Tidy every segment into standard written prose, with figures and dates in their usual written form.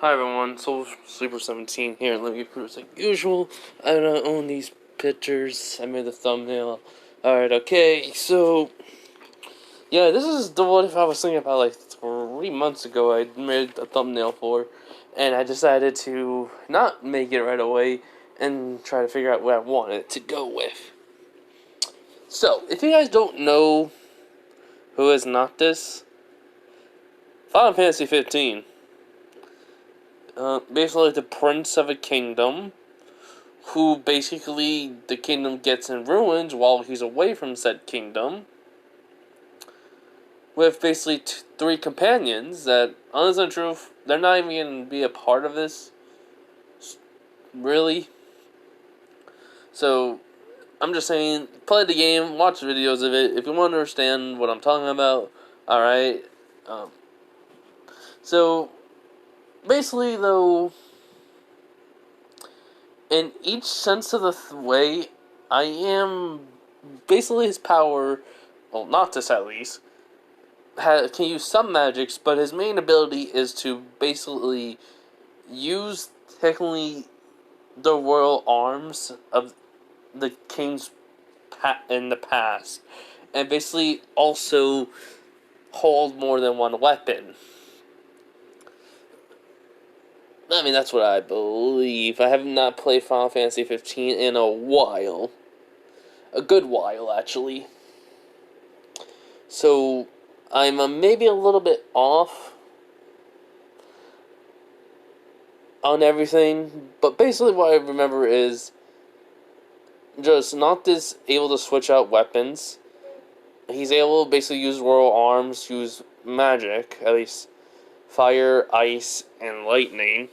Hi everyone, Soul Sleeper 17 here. Let me prove like usual. I don't own these pictures. I made the thumbnail. Alright, okay, so yeah, this is the what if I was thinking about like 3 months ago. I made a thumbnail for, and I decided to not make it right away and try to figure out what I wanted to go with. So, if you guys don't know who is Noctis, Final Fantasy 15. Basically the prince of a kingdom, who basically the kingdom gets in ruins while he's away from said kingdom, with basically three companions that, honestly and truth, they're not even going to be a part of this, really. So, I'm just saying, play the game, watch videos of it, if you want to understand what I'm talking about, alright. So, basically though, in each sense of the way, I am basically his power, well, Noctis at least, can use some magics, but his main ability is to basically use technically the royal arms of the kings in the past, and basically also hold more than one weapon. I mean, that's what I believe. I have not played Final Fantasy 15 in a while. A good while, actually. So, I'm maybe a little bit off on everything, but basically what I remember is just Noctis able to switch out weapons. He's able to basically use royal arms, use magic, at least fire, ice, and lightning.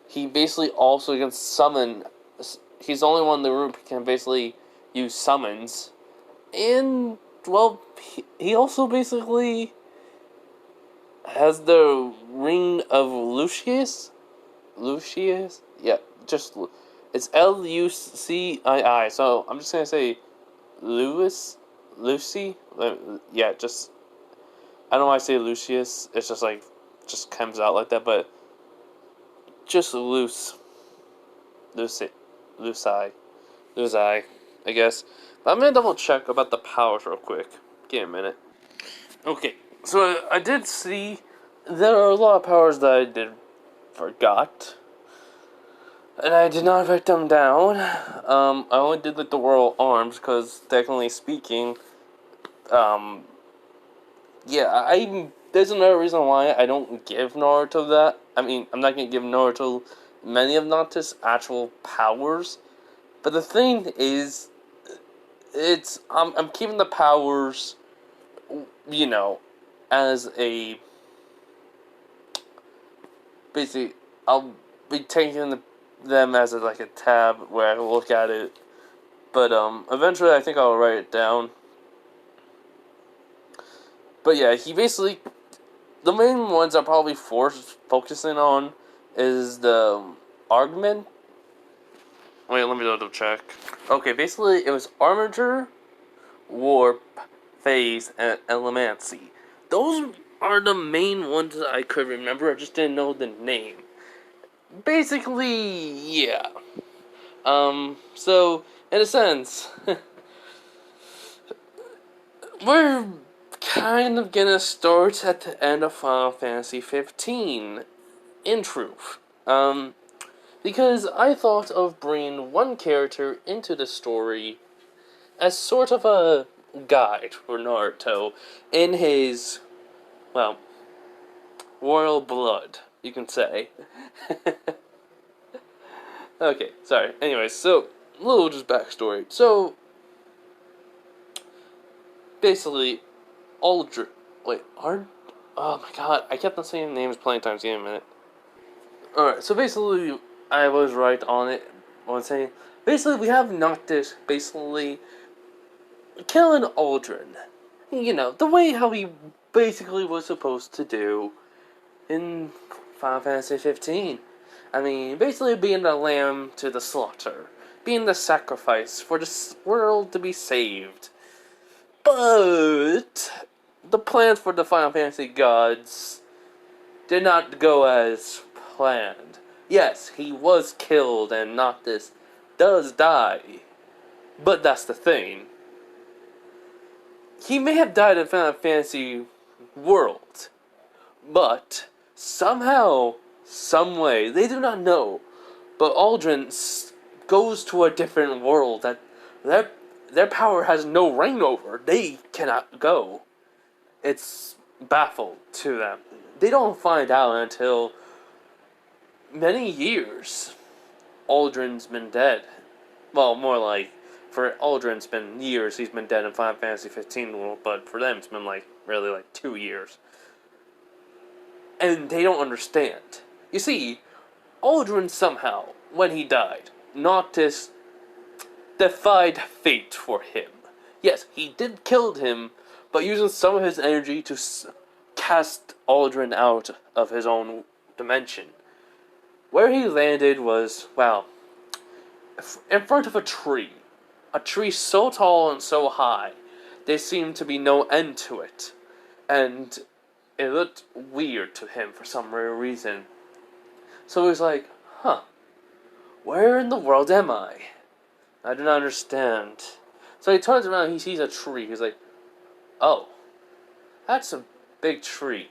He basically also can summon. He's the only one in the group who can basically use summons. And, well, he also basically has the Ring of Lucius? Lucius? Yeah, just, it's Lucii, so I'm just gonna say Lucy? Yeah, just, I don't know why I say Lucius, it's just like, just comes out like that, but just Lucy, Luci, I guess. But I'm gonna double check about the powers real quick. Give me a minute. Okay, so I did see there are a lot of powers that I did forgot, and I did not write them down. I only did like the royal arms because technically speaking, yeah, there's another reason why I don't give Naruto that. I mean, I'm not gonna give Naruto many of Noctis' actual powers, but the thing is, I'm keeping the powers, you know, as a basically I'll be taking them as like a tab where I look at it, but eventually I think I'll write it down. But yeah, he basically, the main ones I'm probably focusing on is the argument. Wait, let me double check. Okay, basically it was Armature, Warp, Phase, and Elemancy. Those are the main ones that I could remember. I just didn't know the name. Basically, yeah. So, in a sense, we're kind of gonna start at the end of Final Fantasy 15, in truth. Because I thought of bringing one character into the story as sort of a guide for Naruto in his, well, royal blood, you can say. Okay, sorry. Anyways, so, a little just backstory. So, basically, Aldrin. Wait, oh my god, I kept on saying names plenty times. Give me a minute. Alright, so basically, I was right on it. When saying, basically, we have Noctis basically killing Aldrin. You know, the way how he basically was supposed to do in Final Fantasy 15. I mean, basically being the lamb to the slaughter. Being the sacrifice for the world to be saved. But the plans for the Final Fantasy gods did not go as planned. Yes, he was killed and Noctis does die. But that's the thing. He may have died in Final Fantasy world, but somehow, some way, they do not know, but Aldrin goes to a different world that their power has no reign over. They cannot go. It's baffled to them. They don't find out until many years. Aldrin's been dead. Well, more like, for Aldrin, it's been years he's been dead in Final Fantasy 15 world, but for them it's been really 2 years. And they don't understand. You see, Aldrin somehow, when he died, Noctis defied fate for him. Yes, he did kill him, but using some of his energy to cast Aldrin out of his own dimension. Where he landed was, well, in front of a tree. A tree so tall and so high, there seemed to be no end to it. And it looked weird to him for some rare reason. So he was like, huh, where in the world am I? I do not understand. So he turns around, he sees a tree. He's like, oh, that's a big tree.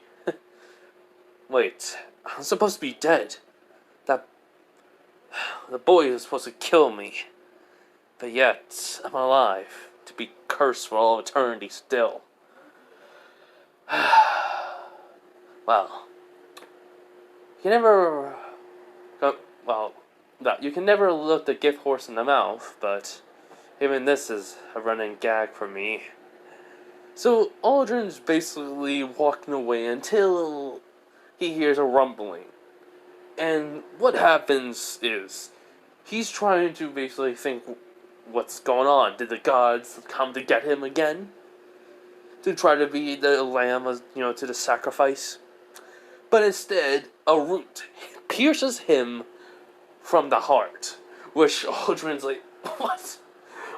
Wait, I'm supposed to be dead. The boy is supposed to kill me. But yet, I'm alive, to be cursed for all eternity still. Well, you never... Well, you can never look the gift horse in the mouth, but even this is a running gag for me. So, Aldrin's basically walking away until he hears a rumbling. And what happens is, he's trying to basically think what's going on. Did the gods come to get him again? To try to be the lamb, to the sacrifice? But instead, a root pierces him from the heart. Which Aldrin's like, what?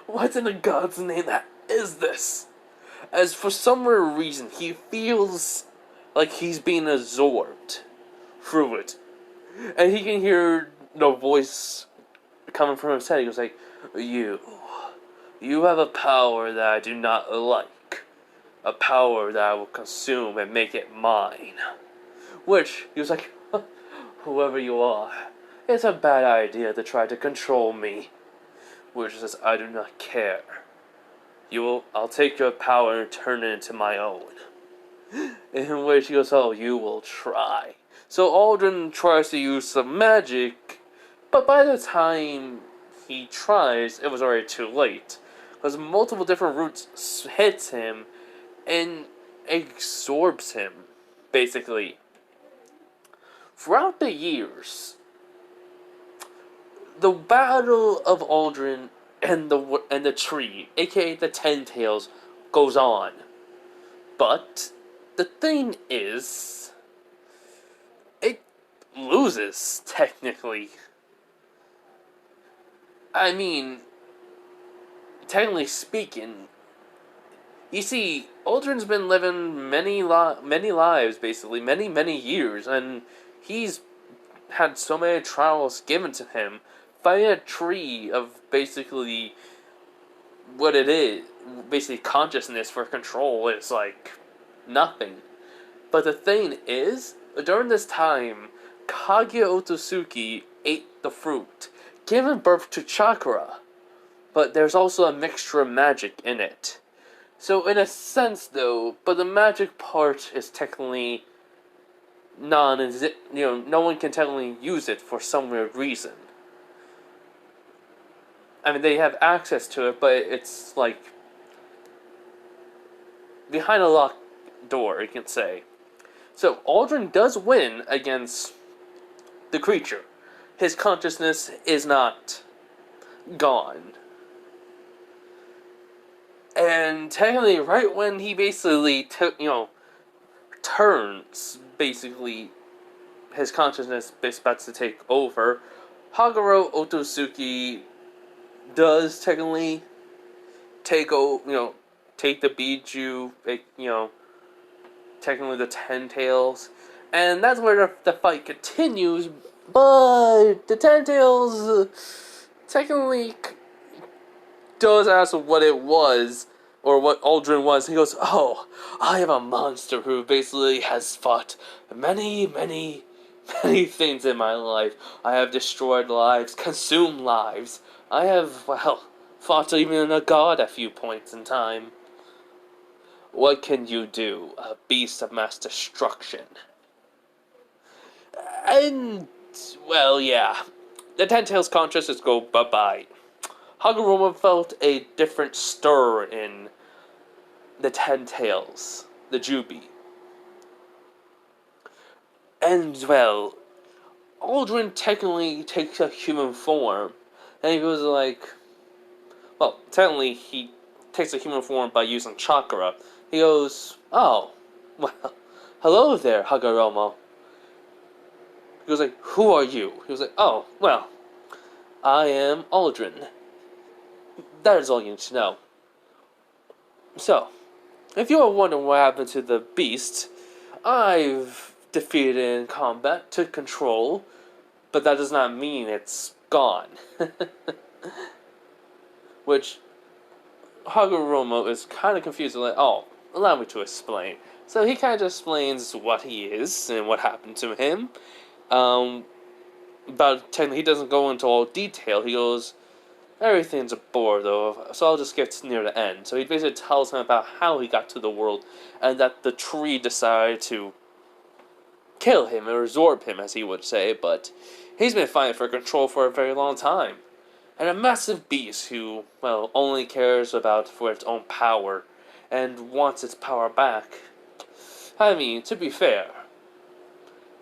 What in the god's name is this? As for some rare reason, he feels like he's being absorbed through it. And he can hear the voice coming from his head. He goes like, You have a power that I do not like. A power that I will consume and make it mine. Which, he was like, whoever you are, it's a bad idea to try to control me. Which says, I do not care. I'll take your power and turn it into my own. In which he goes, oh, you will try. So Aldrin tries to use some magic, but by the time he tries, it was already too late. Because multiple different roots hits him and absorbs him, basically. Throughout the years, the battle of Aldrin and the tree, aka the Ten Tails, goes on. But the thing is, it loses, technically. I mean, technically speaking, you see, Aldrin's been living many lives, basically, many years, and he's had so many trials given to him. Fighting a tree of basically what it is, basically consciousness for control, is like nothing. But the thing is, during this time, Kaguya Otosuki ate the fruit, giving birth to chakra. But there's also a mixture of magic in it. So in a sense though, but the magic part is technically no one can technically use it for some weird reason. I mean, they have access to it, but it's like behind a locked door, you can say. So Aldrin does win against the creature. His consciousness is not gone. And technically, right when he basically turns, basically, his consciousness is about to take over, Haguro Otosuki does technically take the Biju, technically the Ten Tails, And that's where the fight continues, but the Ten Tails technically does ask what it was, or what Aldrin was. He goes, "Oh, I am a monster who basically has fought many, many, many things in my life. I have destroyed lives, consumed lives. I have, well, fought even a god at few points in time. What can you do? A beast of mass destruction." And, well, yeah. The Ten Tails consciousness go bye-bye. Hagoromo felt a different stir in the Ten Tails, the Jubi. And, well, Aldrin technically takes a human form. And he goes like, well, technically he takes a human form by using chakra. He goes, "Oh, well, hello there, Hagoromo." He goes like, "Who are you?" He was like, "Oh, well, I am Aldrin. That is all you need to know. So, if you are wondering what happened to the beast, I've defeated it in combat, took control, but that does not mean it's gone." Which Hagoromo is kind of confused, like, "Oh, allow me to explain." So he kind of explains what he is and what happened to him. But technically, he doesn't go into all detail. He goes, "Everything's a bore, though, so I'll just get near the end." So he basically tells him about how he got to the world, and that the tree decided to kill him, or absorb him, as he would say, but he's been fighting for control for a very long time. And a massive beast who, well, only cares about for its own power, and wants its power back. I mean, to be fair,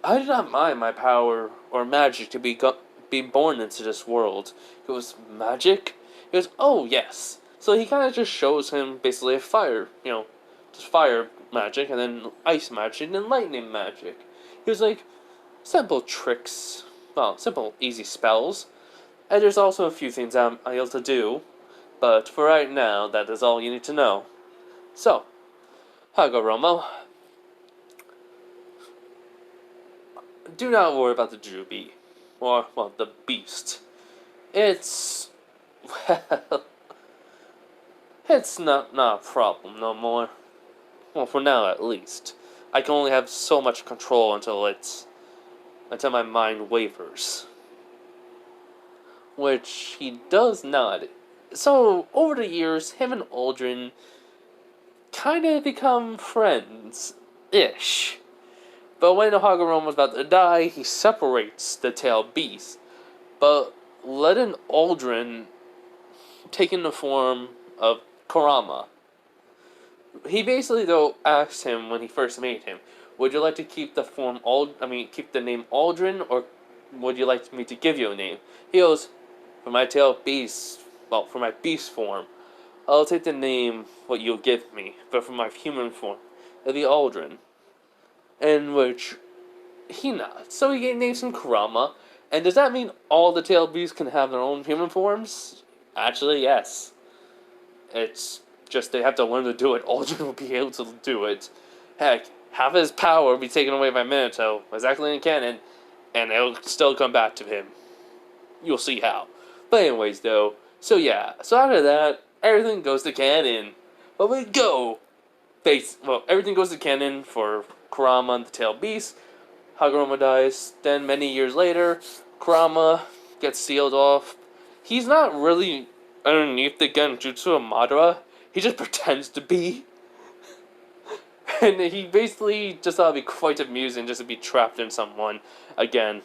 I do not mind my power or magic to be born into this world. It was magic? He goes, "Oh, yes." So he kind of just shows him basically a fire, just fire magic, and then ice magic, and then lightning magic. He was like, simple tricks, well, simple, easy spells. And there's also a few things I'm able to do, but for right now, that is all you need to know. So, Hagoromo, do not worry about the Jubi, or, well, the beast. It's, well, it's not a problem no more. Well, for now at least. I can only have so much control until my mind wavers. Which he does not. So, over the years, him and Aldrin kind of become friends-ish. But when Hagoromo was about to die, he separates the tail beast, but letting Aldrin take in the form of Kurama. He basically, though, asked him when he first made him, "Would you like to keep the keep the name Aldrin, or would you like me to give you a name?" He goes, "For my tail beast, well, for my beast form, I'll take the name what you'll give me, but for my human form, it'll be Aldrin." In which he nods. So he names him Kurama. And does that mean all the tail beasts can have their own human forms? Actually, yes. It's just they have to learn to do it. Aldrin will be able to do it. Heck, half his power will be taken away by Minato, exactly in canon, and it'll still come back to him. You'll see how. But anyways, though, so yeah. So after that, everything goes to canon. But we go. Everything goes to canon for Kurama and the Tail Beast. Hagoromo dies. Then many years later, Kurama gets sealed off. He's not really underneath the Genjutsu of Madara. He just pretends to be. And he basically just thought it'd be quite amusing just to be trapped in someone again.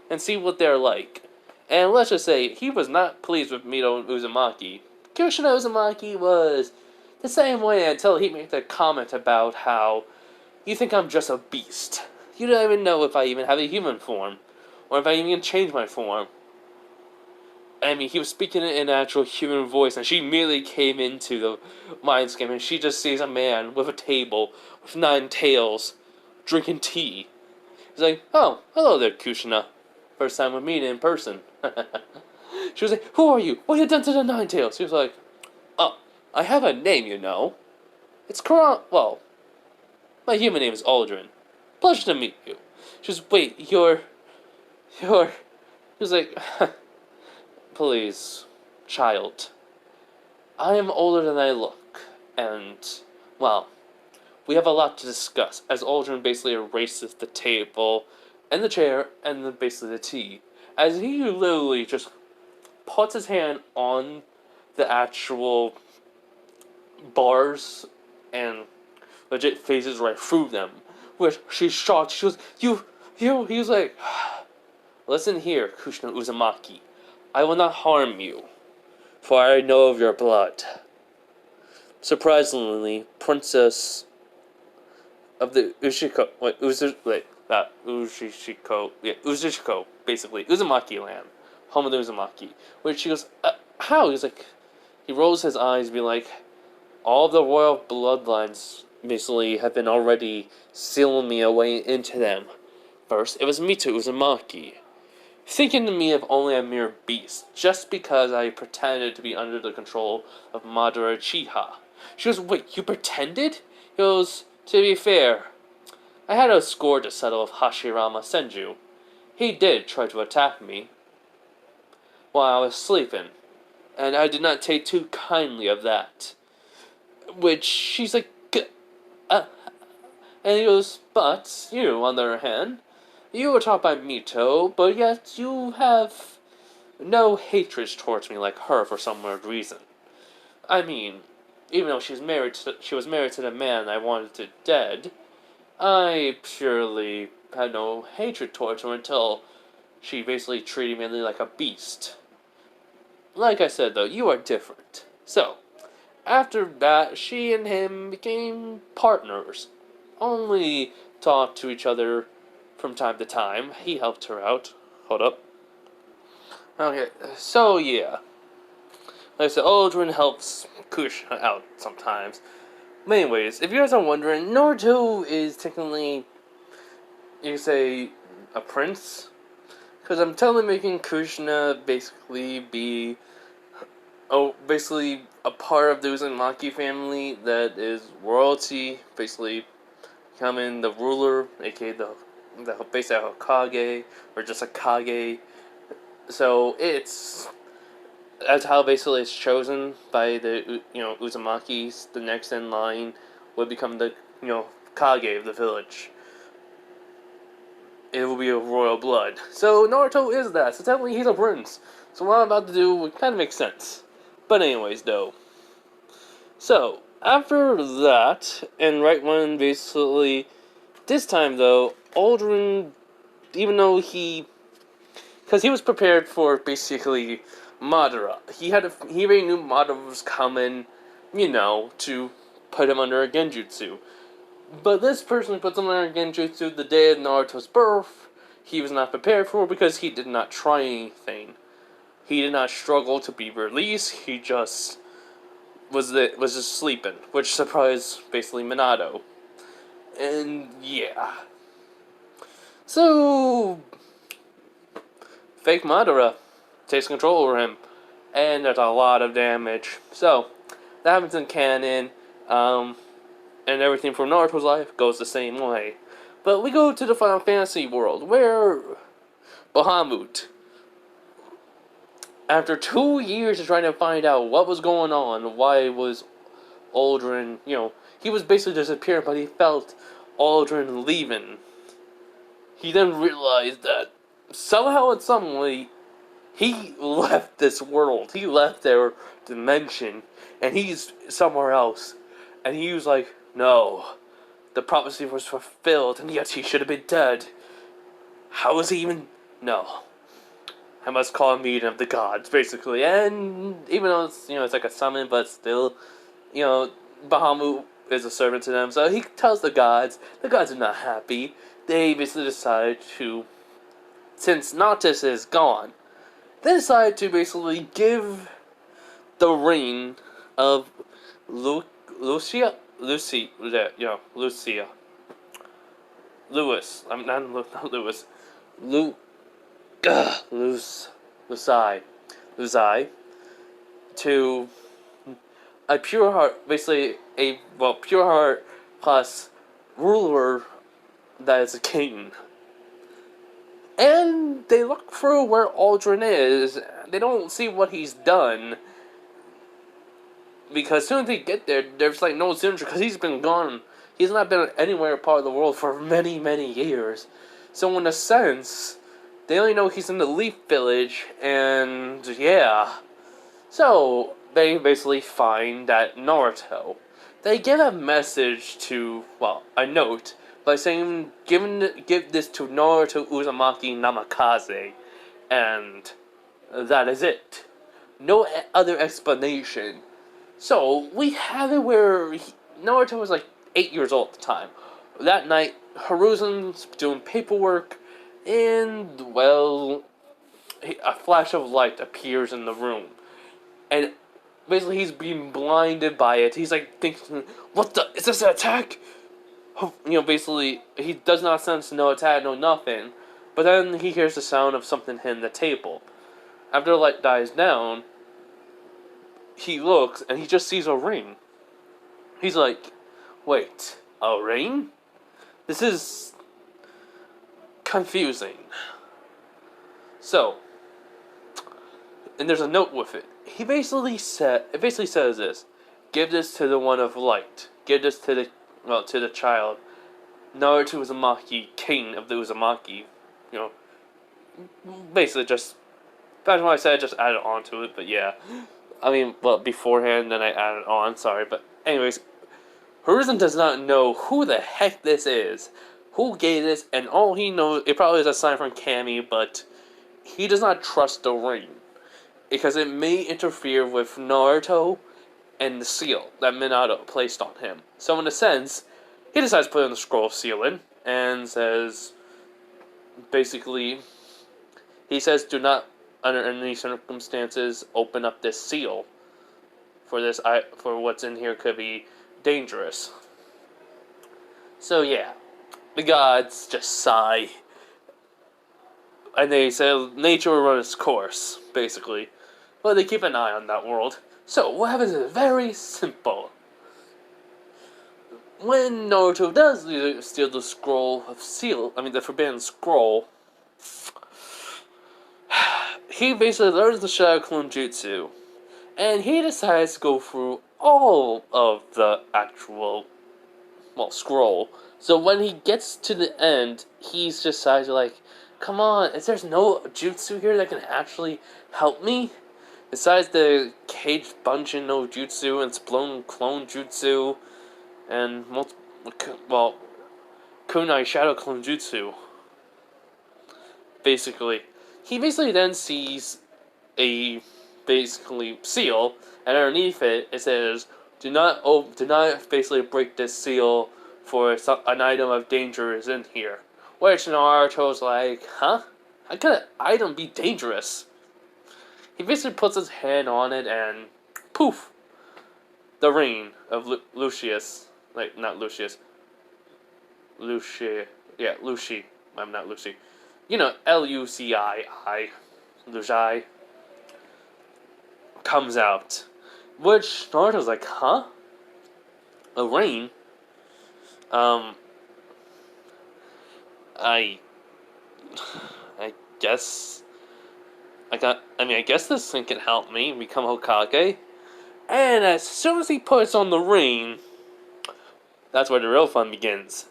And see what they're like. And let's just say, he was not pleased with Mito Uzumaki. Kushina Uzumaki was the same way until he made the comment about how, "You think I'm just a beast. You don't even know if I even have a human form, or if I even change my form." I mean, he was speaking in an actual human voice, and she immediately came into the mindscape, and she just sees a man with a table, with 9 tails, drinking tea. He's like, "Oh, hello there, Kushina. First time we're meeting in person." She was like, "Who are you? What have you done to the 9 tails?" He was like, "Oh, I have a name, you know. It's Well, my human name is Aldrin. Pleasure to meet you." She was, wait, you're. He was like, please, child. I am older than I look, and, well, we have a lot to discuss, as Aldrin basically erases the table, and the chair, and then basically the tea. As he literally just puts his hand on the actual bars, and legit phases right through them. Which she's shocked. She goes, he was like, listen here, Kushina Uzumaki. I will not harm you, for I know of your blood. Surprisingly, Princess of the Ushiko, Ushiko, basically, Uzumaki land, home of the Uzumaki. Which she goes, how? He's like, he rolls his eyes, be like, all the royal bloodlines basically have been already sealing me away into them. First, it was Mito Uzumaki, thinking of me of only a mere beast, just because I pretended to be under the control of Madara Chiha. She goes, wait, you pretended? He goes, to be fair, I had a score to settle with Hashirama Senju. He did try to attack me while I was sleeping, and I did not take too kindly of that. Which, she's like, and he goes, but you, on the other hand, you were taught by Mito, but yet you have no hatred towards me like her for some weird reason. I mean, even though she was married to the man I wanted dead, I purely had no hatred towards her until she basically treated me like a beast. Like I said, though, you are different. So, after that, she and him became partners. Only talked to each other from time to time. He helped her out. Hold up. Okay, so yeah. Like I said, Aldrin helps Kush out sometimes. But anyways, if you guys are wondering, Naruto is technically, you could say, a prince. Because I'm totally making Kushina basically be, basically a part of the Uzumaki family that is royalty, basically becoming the ruler, aka the basically Hokage, or just a Kage. So that's how basically it's chosen by the Uzumakis. The next in line would become the Kage of the village. It will be a royal blood. So Naruto is that. So technically he's a prince. So what I'm about to do would kind of make sense. But anyways, though. So after that, and right when basically this time though, Aldrin, even though because he was prepared for basically Madara. He already knew Madara was coming, to put him under a genjutsu. But this person puts him under a genjutsu the day of Naruto's birth. He was not prepared for because he did not try anything. He did not struggle to be released. He just was just sleeping, which surprised basically Minato. And yeah. So fake Madara takes control over him, and there's a lot of damage. So that happens in canon, and everything from Naruto's life goes the same way. But we go to the Final Fantasy world, where Bahamut, after 2 years of trying to find out what was going on, why was Aldrin, he was basically disappearing, but he felt Aldrin leaving. He then realized that somehow in some way, he left this world. He left their dimension, and he's somewhere else. And he was like, no, the prophecy was fulfilled, and yet he should have been dead. How is he even? No. I must call a meeting of the gods, basically. And even though it's like a summon, but still, Bahamut is a servant to them. So he tells the gods are not happy. They basically decide to, since noctis is gone, they decide to basically give the ring of Lucia. Lucy, Lucia. Lewis. I'm not Lewis. Lucai. To a pure heart, basically pure heart plus ruler that is a king. And they look through where Aldrin is. They don't see what he's done. Because as soon as they get there, there's like no signature because he's been gone. He's not been anywhere part of the world for many, many years. So in a sense, they only know he's in the Leaf Village, and yeah. So they basically find that Naruto. They get a message to, well, a note by saying, give this to Naruto Uzumaki Namikaze, and that is it. No other explanation. So, we have it where Naruto was like 8 years old at the time. That night, Hiruzen's doing paperwork, and, well, a flash of light appears in the room. And basically, he's being blinded by it. He's like thinking, what the? Is this an attack? Basically, he does not sense no attack, no nothing. But then he hears the sound of something hitting the table. After the light dies down, he looks and he just sees a ring. He's like, wait, a ring? This is confusing. So, and there's a note with it. It basically says this: give this to the one of light. Give this to the child. Naruto Uzumaki, king of the Uzumaki. Basically just. That's what I said. Just added on to it, but yeah. I mean, well, beforehand, then I added on. Sorry, but anyways, Hiruzen does not know who the heck this is, who gave this, and all he knows, it probably is a sign from Kami, but he does not trust the ring because it may interfere with Naruto and the seal that Minato placed on him. So in a sense, he decides to put in the scroll sealing and says, basically, he says, do not, under any circumstances, open up this seal. For what's in here could be dangerous. So yeah, the gods just sigh. And they say nature will run its course, basically. But they keep an eye on that world. So what happens is very simple. When Naruto does steal the scroll of the forbidden scroll, he basically learns the Shadow Clone Jutsu. And he decides to go through all of the actual, scroll. So when he gets to the end, he's decided like, come on, there's no jutsu here that can actually help me? Besides the Cage Bunshin no Jutsu and Splone Clone Jutsu, and Kunai Shadow Clone Jutsu. Basically. He basically then sees a seal, and underneath it says, do not basically break this seal, for an item of danger is in here. Which Naruto's like, huh? How could an item be dangerous? He basically puts his hand on it and poof! The ring of Lucius. Like, not Lucius. Lucy. Yeah, Lucy. I'm not Lucy. Lucii. Lucii. Comes out. Which Naruto's like, huh? A ring? I guess I guess this thing can help me become Hokage. And as soon as he puts on the ring, that's where the real fun begins.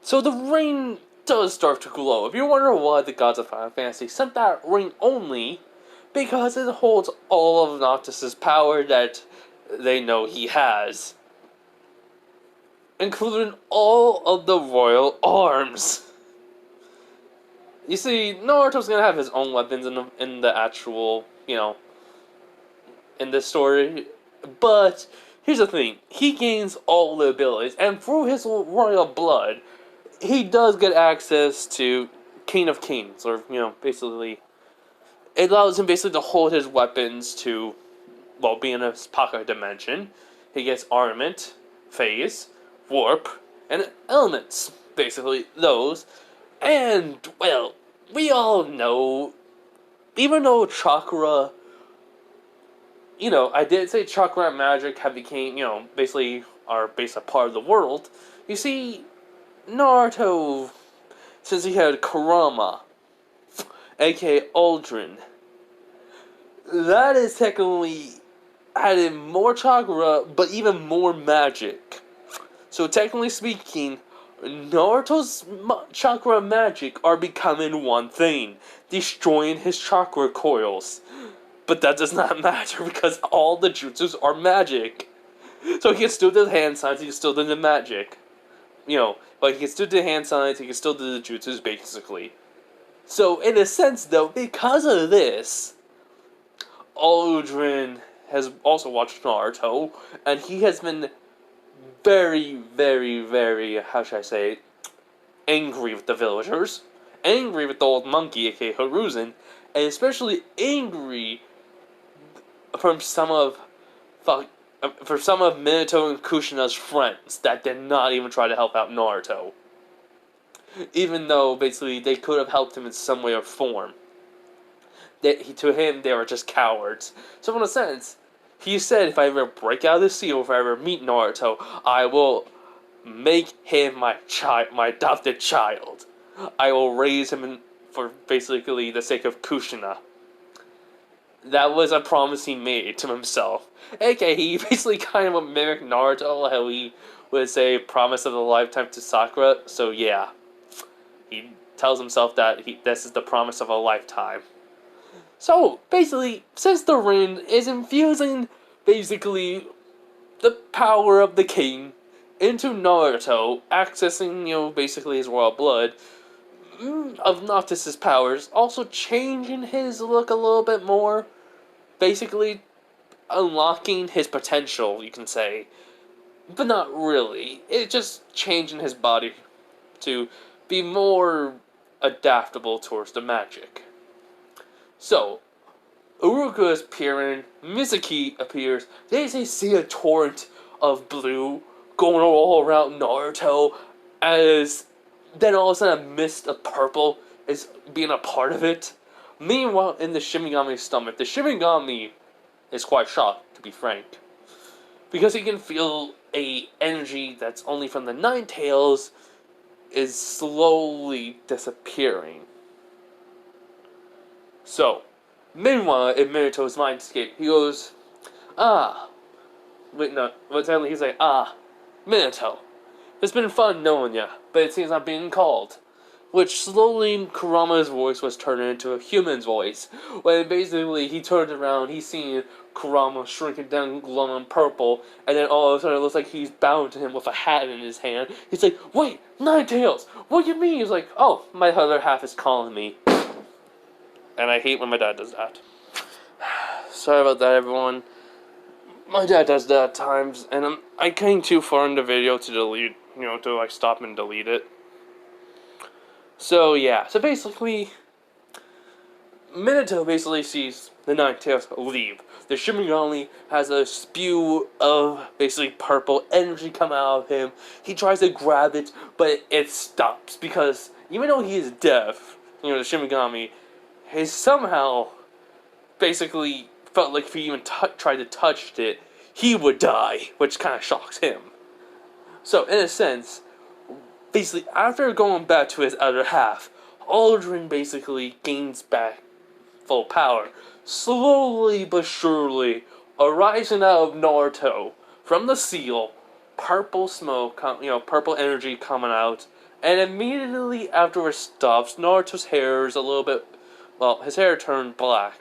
So the ring does start to glow. If you're wondering why the gods of Final Fantasy sent that ring only, because it holds all of Noctis' power that they know he has, including all of the royal arms. You see, Naruto's gonna have his own weapons in the actual, in this story, but here's the thing: he gains all the abilities, and through his royal blood, he does get access to King of Kings, or basically, it allows him basically to hold his weapons to, be in a pocket dimension. He gets armament, phase, warp, and elements. Basically, those. And, we all know, even though chakra, I did say chakra and magic have became, basically are basically a part of the world. You see, Naruto, since he had Kurama, aka Aldrin. That is technically added more chakra, but even more magic. So technically speaking, Naruto's chakra and magic are becoming one thing, destroying his chakra coils. But that does not matter because all the jutsus are magic. So he can still do the hand signs, he can still do the magic. But he can still do the hand signs, he can still do the jutsus basically. So in a sense though, because of this, Aldrin has also watched Naruto, and he has been very, very, very, how should I say it, angry with the villagers, angry with the old monkey, aka Hiruzen, and especially angry from some of Minato and Kushina's friends that did not even try to help out Naruto. Even though, basically, they could have helped him in some way or form. To him, they were just cowards. So in a sense, he said, if I ever break out of the seal, if I ever meet Naruto, I will make him my adopted child. I will raise him for basically the sake of Kushina. That was a promise he made to himself. Okay, he basically kind of mimicked Naruto, how he would say promise of a lifetime to Sakura. So yeah, he tells himself that this is the promise of a lifetime. So basically, since the ring is infusing basically the power of the king into Naruto, accessing basically his royal blood of Noctis' powers, also changing his look a little bit more, basically unlocking his potential, you can say, but not really. It's just changing his body to be more adaptable towards the magic. So, Uruka is appearing, Mizuki appears, they see a torrent of blue going all around Naruto, as then all of a sudden a mist of purple is being a part of it. Meanwhile, in the Shinigami's stomach, the Shinigami is quite shocked, to be frank, because he can feel a energy that's only from the Nine Tails is slowly disappearing. So, meanwhile, in Minato's mindscape, he goes, he's like, Minato, it's been fun knowing ya, but it seems I'm being called. Which slowly, Kurama's voice was turned into a human's voice. When basically he turned around, he's seeing Kurama shrinking down, glowing purple, and then all of a sudden it looks like he's bowing to him with a hat in his hand. He's like, wait, Nine Tails, what do you mean? He's like, oh, my other half is calling me. And I hate when my dad does that. Sorry about that, everyone. My dad does that at times, and I came too far in the video to delete, to stop and delete it. So yeah, so basically, Minato basically sees the Nine Tails leave. The Shinigami has a spew of basically purple energy come out of him. He tries to grab it, but it stops because even though he is deaf, the Shinigami, he somehow basically felt like if he even tried to touch it, he would die, which kind of shocks him. So in a sense, basically, after going back to his other half, Aldrin basically gains back full power, slowly but surely arising out of Naruto from the seal, purple smoke, purple energy coming out, and immediately after it stops, Naruto's hair is a little bit, his hair turned black.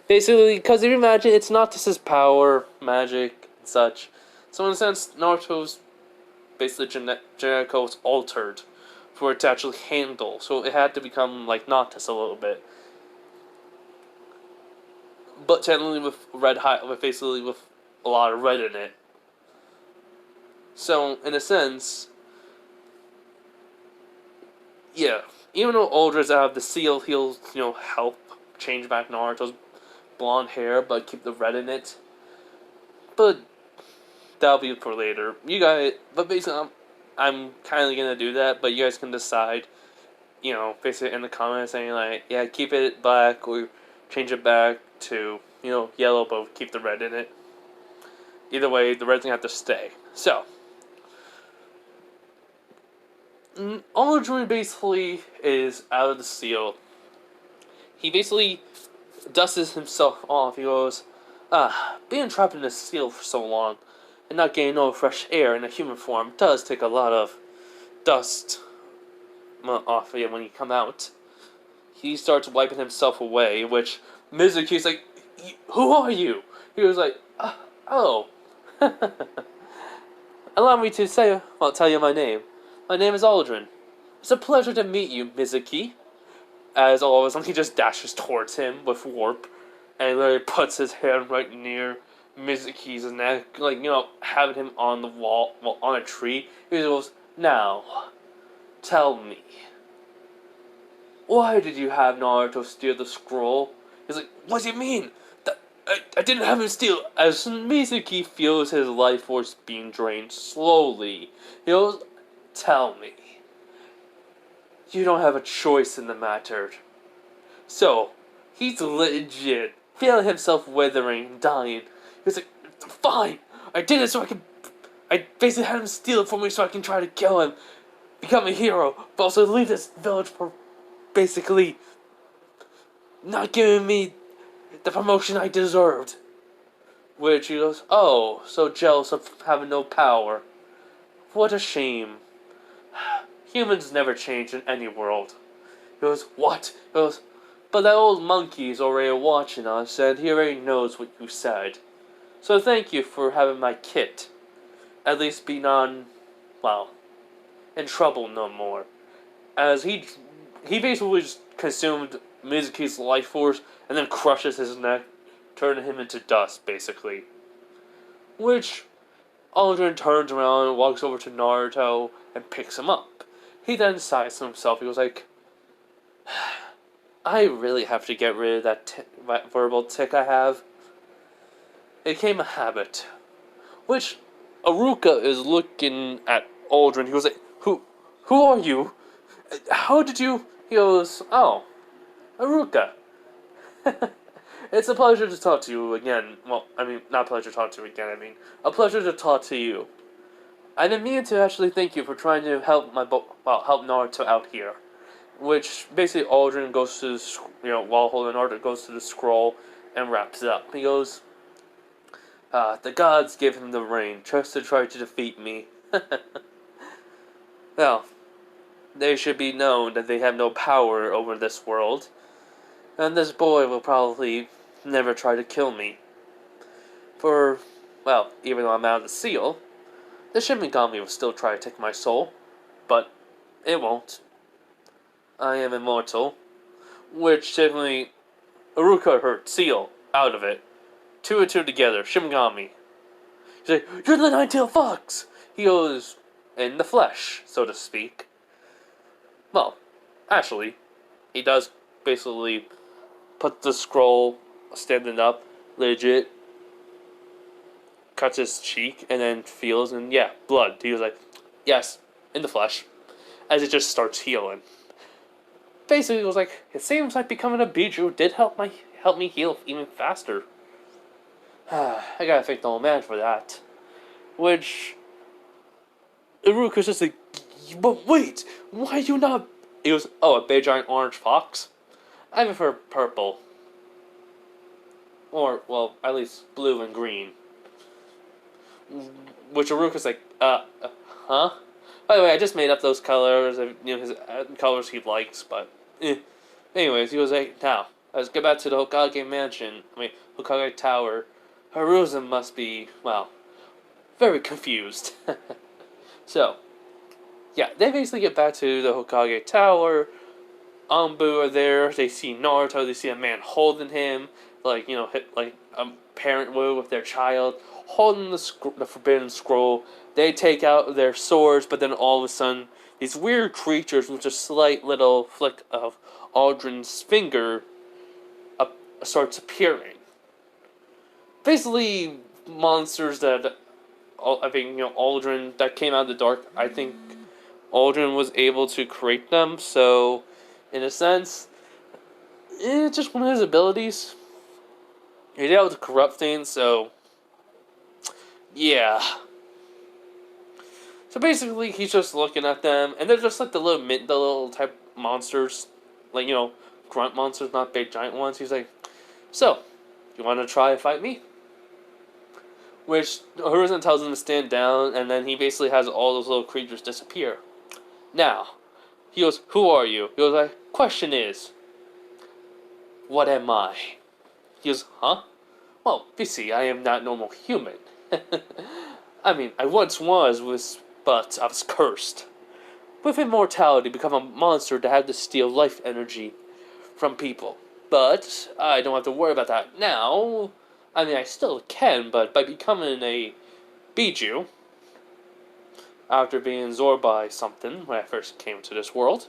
Basically, because if you imagine, it's not just his power, magic, and such. So in a sense, Naruto's basically genetic code was altered for it to actually handle, so it had to become like Noctis a little bit. But technically with with a lot of red in it. So in a sense, yeah, even though Aldrin's out of the seal, he'll help change back Naruto's blonde hair, but keep the red in it. But that'll be for later. But basically, I'm kind of gonna do that, but you guys can decide, basically in the comments saying like, yeah, keep it black or change it back to, yellow, but keep the red in it. Either way, the red's gonna have to stay. So, Aldrin basically is out of the seal, he basically dusts himself off. He goes, being trapped in a seal for so long and not getting no fresh air in a human form does take a lot of dust off of you when you come out. He starts wiping himself away, which Mizuki's like, who are you? He was like, oh. Allow me to tell you my name. My name is Aldrin. It's a pleasure to meet you, Mizuki. As all of a sudden, he just dashes towards him with warp, and literally puts his hand right near Mizuki's neck, like, having him on the wall, well, on a tree. He goes, now, tell me, why did you have Naruto steal the scroll? He's like, what do you mean? I didn't have him steal. As Mizuki feels his life force being drained slowly, he goes, tell me. You don't have a choice in the matter. So, he's legit feeling himself withering, dying. He's like, fine, I did it so I basically had him steal it from me so I can try to kill him, become a hero, but also leave this village for basically not giving me the promotion I deserved. Which he goes, oh, so jealous of having no power. What a shame. Humans never change in any world. He goes, what? He goes, but that old monkey's already watching us, and he already knows what you said. So thank you for having my kit. At least be in trouble no more. As he basically just consumed Mizuki's life force, and then crushes his neck, turning him into dust, basically. Which, Aldrin turns around and walks over to Naruto and picks him up. He then sighs to himself. He was like, I really have to get rid of that verbal tick I have. It became a habit. Which, Aruka is looking at Aldrin. He was like, who are you? How did you? He goes, oh, Aruka. It's a pleasure to talk to you again. Well, not a pleasure to talk to you again. A pleasure to talk to you. I didn't mean to actually thank you for trying to help help Naruto out here. Which basically Aldrin goes to while holding Naruto goes to the scroll and wraps it up. He goes, the gods give him the ring just to try to defeat me. Well, they should be known that they have no power over this world. And this boy will probably never try to kill me. For, even though I'm out of the seal, the Shimigami will still try to take my soul, but it won't. I am immortal, which definitely Aruka heard seal out of it. Two and two together, Shimigami. He's like, you're the nine-tailed fox! He goes, in the flesh, so to speak. Well, actually, he does basically put the scroll standing up, legit, cuts his cheek, and then feels, and blood. He was like, yes, in the flesh, as it just starts healing. Basically, it was like, it seems like becoming a Biju did help me heal even faster. I gotta thank the old man for that. Which, Iruka's just like, but wait, why are you not? He goes, oh, a big giant orange fox? I prefer purple. Or, well, at least blue and green. Which Aruka's like, huh? By the way, I just made up those colors, his colors he likes, but, Anyways, he was like, now, let's get back to the Hokage mansion, Hokage tower. Haruzen must be, very confused. So, they basically get back to the Hokage tower. Anbu are there. They see Naruto. They see a man holding him, like a parent would with their child, holding the forbidden scroll. They take out their swords, but then all of a sudden, these weird creatures with a slight little flick of Aldrin's finger starts appearing. Basically, monsters that Aldrin that came out of the dark. I think Aldrin was able to create them, so in a sense, it's just one of his abilities. He's able to corrupt things, so yeah. So basically, he's just looking at them, and they're just like the little type monsters, grunt monsters, not big giant ones. He's like, so, you want to try and fight me? Which Horizon tells him to stand down, and then he basically has all those little creatures disappear. Now, he goes, who are you? He goes like, question is, what am I? He goes, huh? Well, you see, I am not normal human. I mean, I once was, but I was cursed. With immortality, become a monster to have to steal life energy from people. But I don't have to worry about that now. I mean, I still can, but by becoming a Biju, after being absorbed by something when I first came to this world,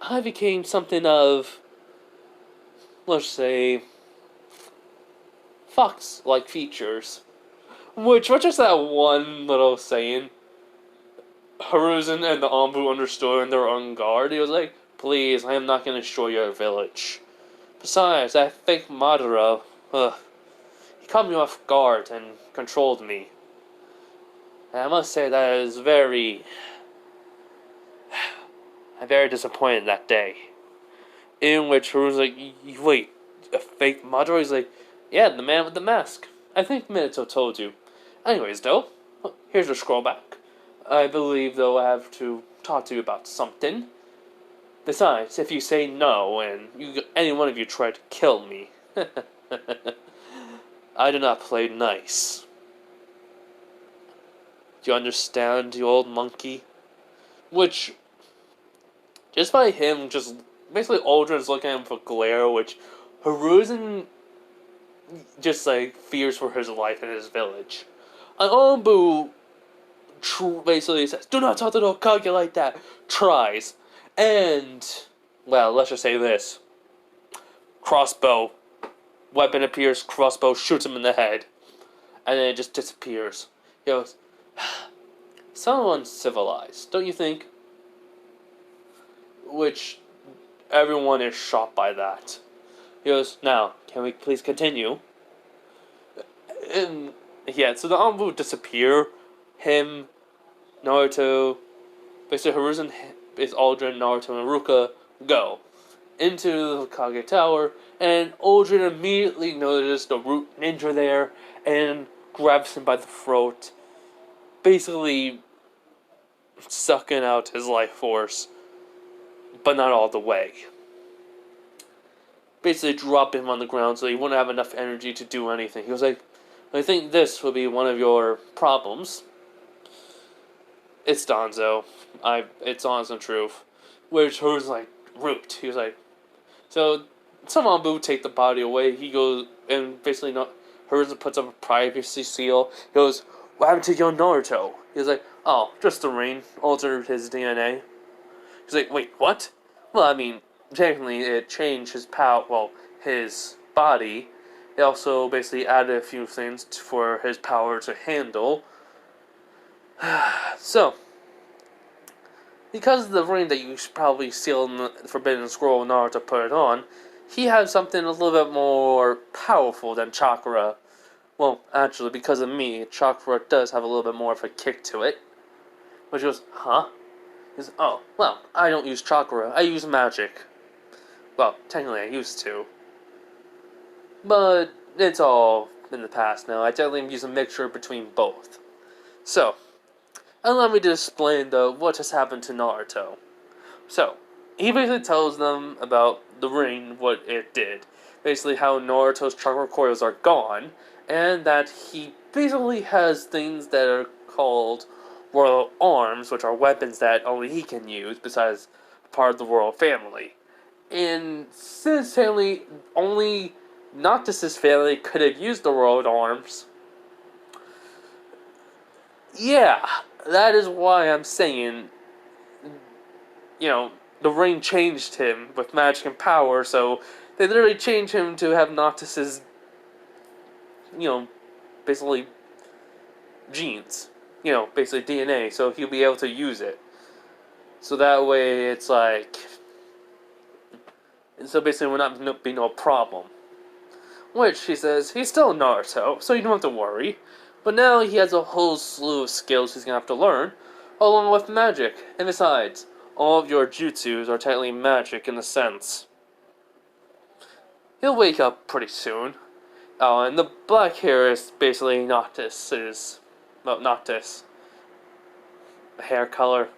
I became something of, let's say, fox-like features. Which, what just that one little saying, Hiruzen and the Anbu understood and they were on guard. He was like, please, I am not going to destroy your village. Besides, that fake Madara, he caught me off guard and controlled me. And I must say that I was very disappointed that day. In which Hiruzen's like, wait, a fake Madara? He's like, yeah, the man with the mask. I think Minato told you. Anyways, though, here's your scroll back. I believe, though, I have to talk to you about something. Besides, if you say no, and any one of you try to kill me, I do not play nice. Do you understand, you old monkey? Which, just by him, just basically Aldrin's looking at him for glare, which Hiruzen just like fears for his life in his village. And Anbu basically says, do not talk to the Hokage like that. Tries. And, well, let's just say this. Crossbow. Weapon appears, crossbow shoots him in the head. And then it just disappears. He goes, someone civilized, don't you think? Which, everyone is shocked by that. He goes, now, can we please continue? And, yeah, so the Anbu disappear. Him, Naruto, basically Hiruzen, Aldrin, Naruto, and Ruka go into the Hokage Tower, and Aldrin immediately notices the root ninja there, and grabs him by the throat, basically sucking out his life force, but not all the way. Basically drop him on the ground so he wouldn't have enough energy to do anything. He was like, I think this will be one of your problems. It's Danzo. It's honest and truth. Which was like, root. He was like, so some Anbu take the body away. He goes, and basically Hiruzen puts up a privacy seal. He goes, what happened to young Naruto? He was like, oh, just the rain altered his DNA. He's like, wait, what? Well, I mean, technically it changed his his body. It also basically added a few things for his power to handle. So, because of the ring that you probably sealed in the Forbidden Scroll Naruto put it on, he has something a little bit more powerful than chakra. Well, actually, because of me, chakra does have a little bit more of a kick to it. Which goes, huh? He goes, oh, well, I don't use chakra, I use magic. Well, technically I used to. But it's all in the past now. I technically use a mixture between both. So, allow me to explain, though, what has happened to Naruto. So, he basically tells them about the ring, what it did. Basically how Naruto's chakra coils are gone, and that he basically has things that are called royal arms, which are weapons that only he can use, besides part of the royal family. And since family, only Noctis' family could have used the royal arms, yeah, that is why I'm saying, the ring changed him with magic and power, so they literally changed him to have Noctis' basically genes, basically DNA, so he'll be able to use it. So that way it's like, and so basically will not be no problem. Which, he says, he's still Naruto, so you don't have to worry. But now he has a whole slew of skills he's going to have to learn, along with magic. And besides, all of your jutsus are technically magic in a sense. He'll wake up pretty soon. Oh, and the black hair is basically noctis, hair color.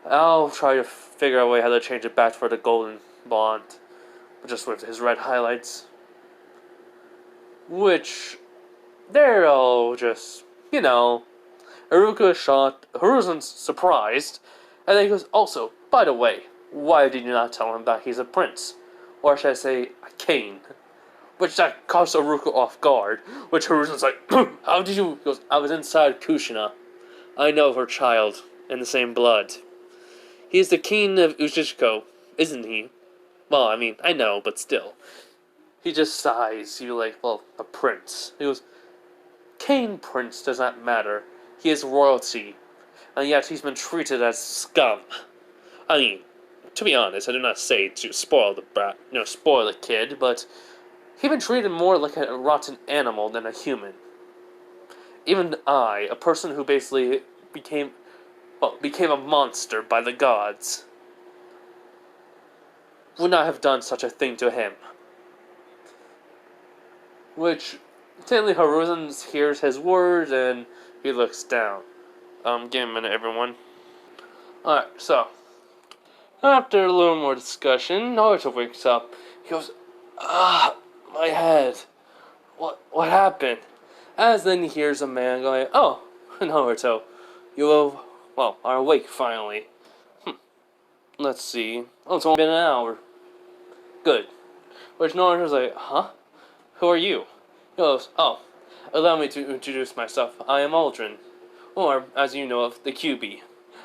I'll try to figure out a way how to change it back for the golden blonde, just with his red highlights. Which, they're all just, Haruka is shocked, Hiruzen's surprised, and then he goes, also, by the way, why did you not tell him that he's a prince? Or should I say, a king? Which that caught Haruka off guard, which Hiruzen's like, how did you? He goes, I was inside Kushina. I know her child, in the same blood. He's the king of Ushishiko, isn't he? Well, I mean, I know, but still. He just sighs. He's like, well, a prince. He goes, King Prince does not matter. He is royalty. And yet he's been treated as scum. I mean, to be honest, I do not say to spoil the spoil the kid, but he's been treated more like a rotten animal than a human. Even I, a person who basically became a monster by the gods, would not have done such a thing to him. Which, technically, Hiruzen hears his words and he looks down. Give him a minute, everyone. Alright, so, after a little more discussion, Naruto wakes up. He goes, my head. What happened? As then he hears a man going, oh, Naruto, you are awake finally. Let's see. Oh, it's only been an hour. Good. Which Naruto's like, huh? Who are you? He goes, oh, allow me to introduce myself. I am Aldrin. Or, as you know of, the QB.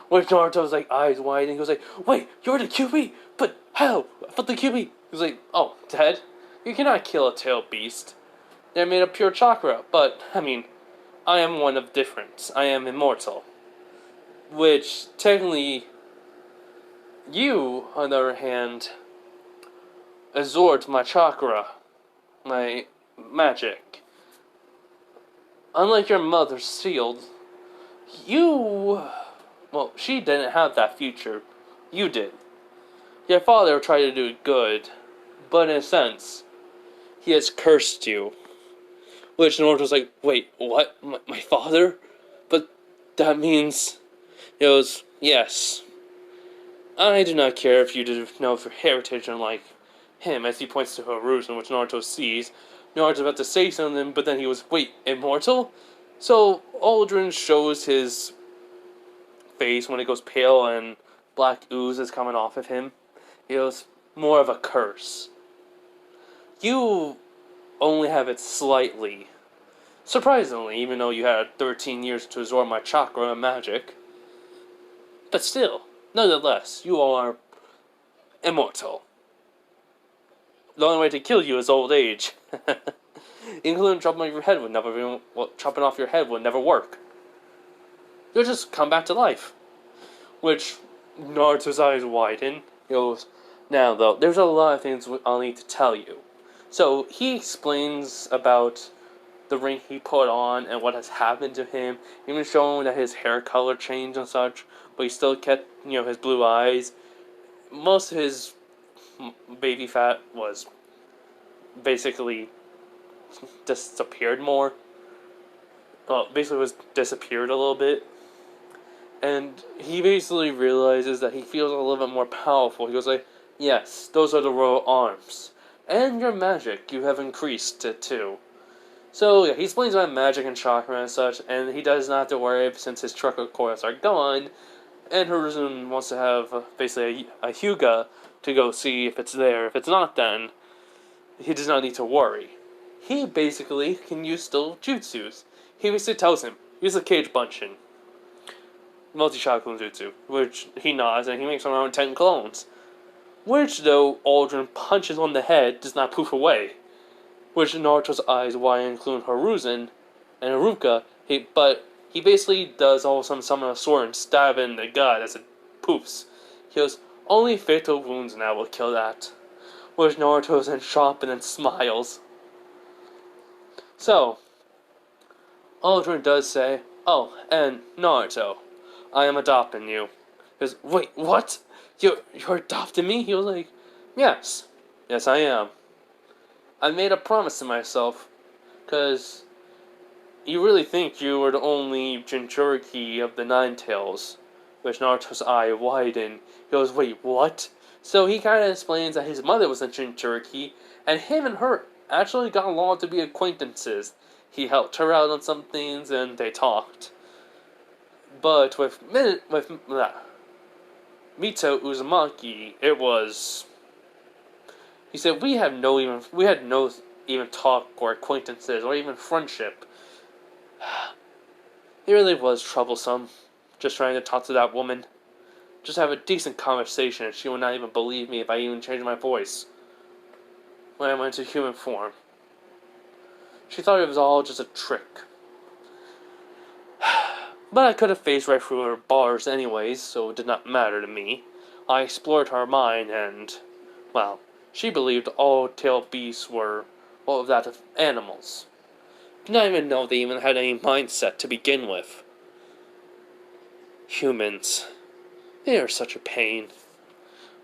Which Naruto's like, eyes wide, and he goes like, wait, you're the QB? But how? But the QB? He's like, oh, dead? You cannot kill a tail beast. They're made of pure chakra, but, I mean, I am one of difference. I am immortal. Which, technically, you, on the other hand, absorbed my chakra, my magic. Unlike your mother, Sealed, she didn't have that future. You did. Your father tried to do good, but in a sense, he has cursed you. Which Naruto's like, wait, what? My father? But that means... He goes, yes. I do not care if you did know of your heritage unlike him, as he points to Hiruzen, which Naruto sees. Naruto's about to say something, but then he goes, wait, immortal? So, Aldrin shows his face when it goes pale and black ooze is coming off of him. He goes, more of a curse. You only have it slightly. Surprisingly, even though you had 13 years to absorb my chakra and magic. But still, nonetheless, you are immortal. The only way to kill you is old age. Including chopping off your head would never work. You'll just come back to life. Which, Naruto's eyes widen. He goes, now though, there's a lot of things I'll need to tell you. So, he explains about the ring he put on and what has happened to him, even showing that his hair color changed and such, but he still kept, his blue eyes. Most of his baby fat was basically disappeared more. Well, basically was disappeared a little bit. And he basically realizes that he feels a little bit more powerful. He goes like, yes, those are the royal arms. And your magic, you have increased it too. So, yeah, he explains about magic and chakra and such, and he does not have to worry since his chakra coils are gone, and Hiruzen wants to have basically a Hyuga to go see if it's there. If it's not, then he does not need to worry. He basically can use still jutsus. He basically tells him, use the Cage Bunshin, multi-shot jutsu, which he nods, and he makes around 10 clones. Which, though Aldrin punches on the head, does not poof away. Which Naruto's eyes widen, including Hiruzen and Haruka, but he basically does all some summon a sword and stab in the gut as it poofs. He goes, only fatal wounds now will kill that. Which Naruto's in shock and then smiles. So, Aldrin does say, oh, and Naruto, I am adopting you. He goes, wait, what? You're adopting me? He was like, yes, I am. I made a promise to myself, because you really think you were the only Jinchuriki of the Nine Tails, which Naruto's eye widened. He goes, wait, what? So he kind of explains that his mother was a Jinchuriki, and him and her actually got along to be acquaintances. He helped her out on some things, and they talked. But with Mito Uzumaki, it was. He said we had no even talk or acquaintances or even friendship. It really was troublesome, just trying to talk to that woman. Just have a decent conversation, and she would not even believe me if I even changed my voice when I went to human form. She thought it was all just a trick. But I could have phased right through her bars anyways, so it did not matter to me. I explored her mind, and, well, she believed all tailed beasts were, well, that of animals. Did not even know they even had any mindset to begin with. Humans. They are such a pain.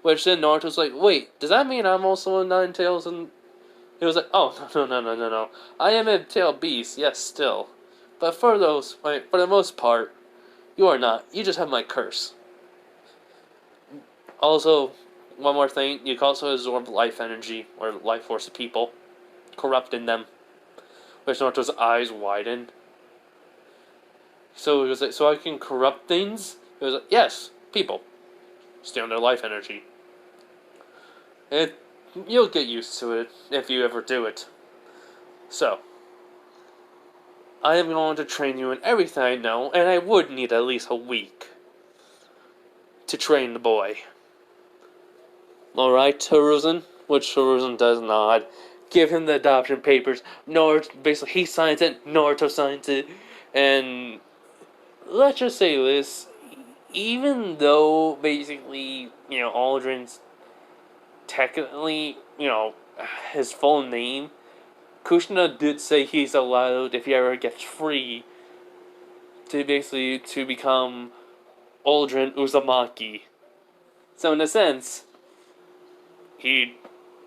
Which then Naruto's like, wait, does that mean I'm also a Nine Tails? And he was like, oh, no. I am a tailed beast, yes, still. But for the most part, you are not. You just have my curse. Also, one more thing, you can also absorb life energy, or life force of people, corrupting them. Which Naruto's eyes widened. So he was like, so I can corrupt things? He was like, yes, people. Stay on their life energy. You'll get used to it, if you ever do it. So, I am going to train you in everything I know, and I would need at least a week to train the boy. Alright, Hiruzen? Which Hiruzen does nod. Give him the adoption papers. Basically, he signs it, Naruto signs it, and let's just say this, even though, basically, Aldrin's technically, his full name, Kushina did say he's allowed, if he ever gets free, to become Aldrin Uzumaki. So in a sense, he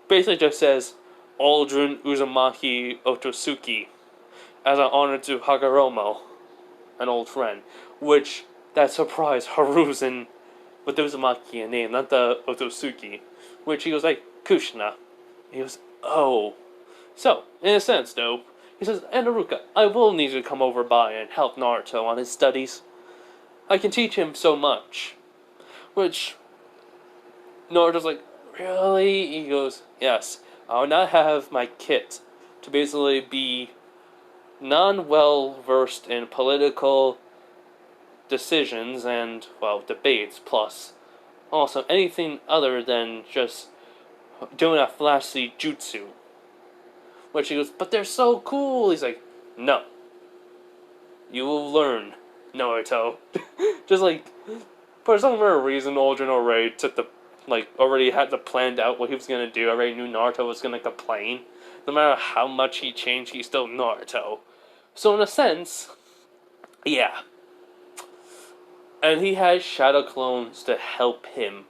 basically just says Aldrin Uzumaki Otosuki as an honor to Hagoromo, an old friend, which that surprised Hiruzen with the Uzumaki name, not the Otosuki, which he was like, Kushina. He goes, oh. So, in a sense, though, he says, and Naruka, I will need you to come over by and help Naruto on his studies. I can teach him so much. Which, Naruto's like, really? He goes, yes, I will not have my kit to basically be non-well-versed in political decisions and, well, debates, plus also anything other than just doing a flashy jutsu. Which he goes, but they're so cool. He's like, no. You will learn, Naruto. Just like, for some weird reason, Aldrin already had the planned out what he was gonna do. Already knew Naruto was gonna complain. No matter how much he changed, he's still Naruto. So in a sense, yeah. And he has shadow clones to help him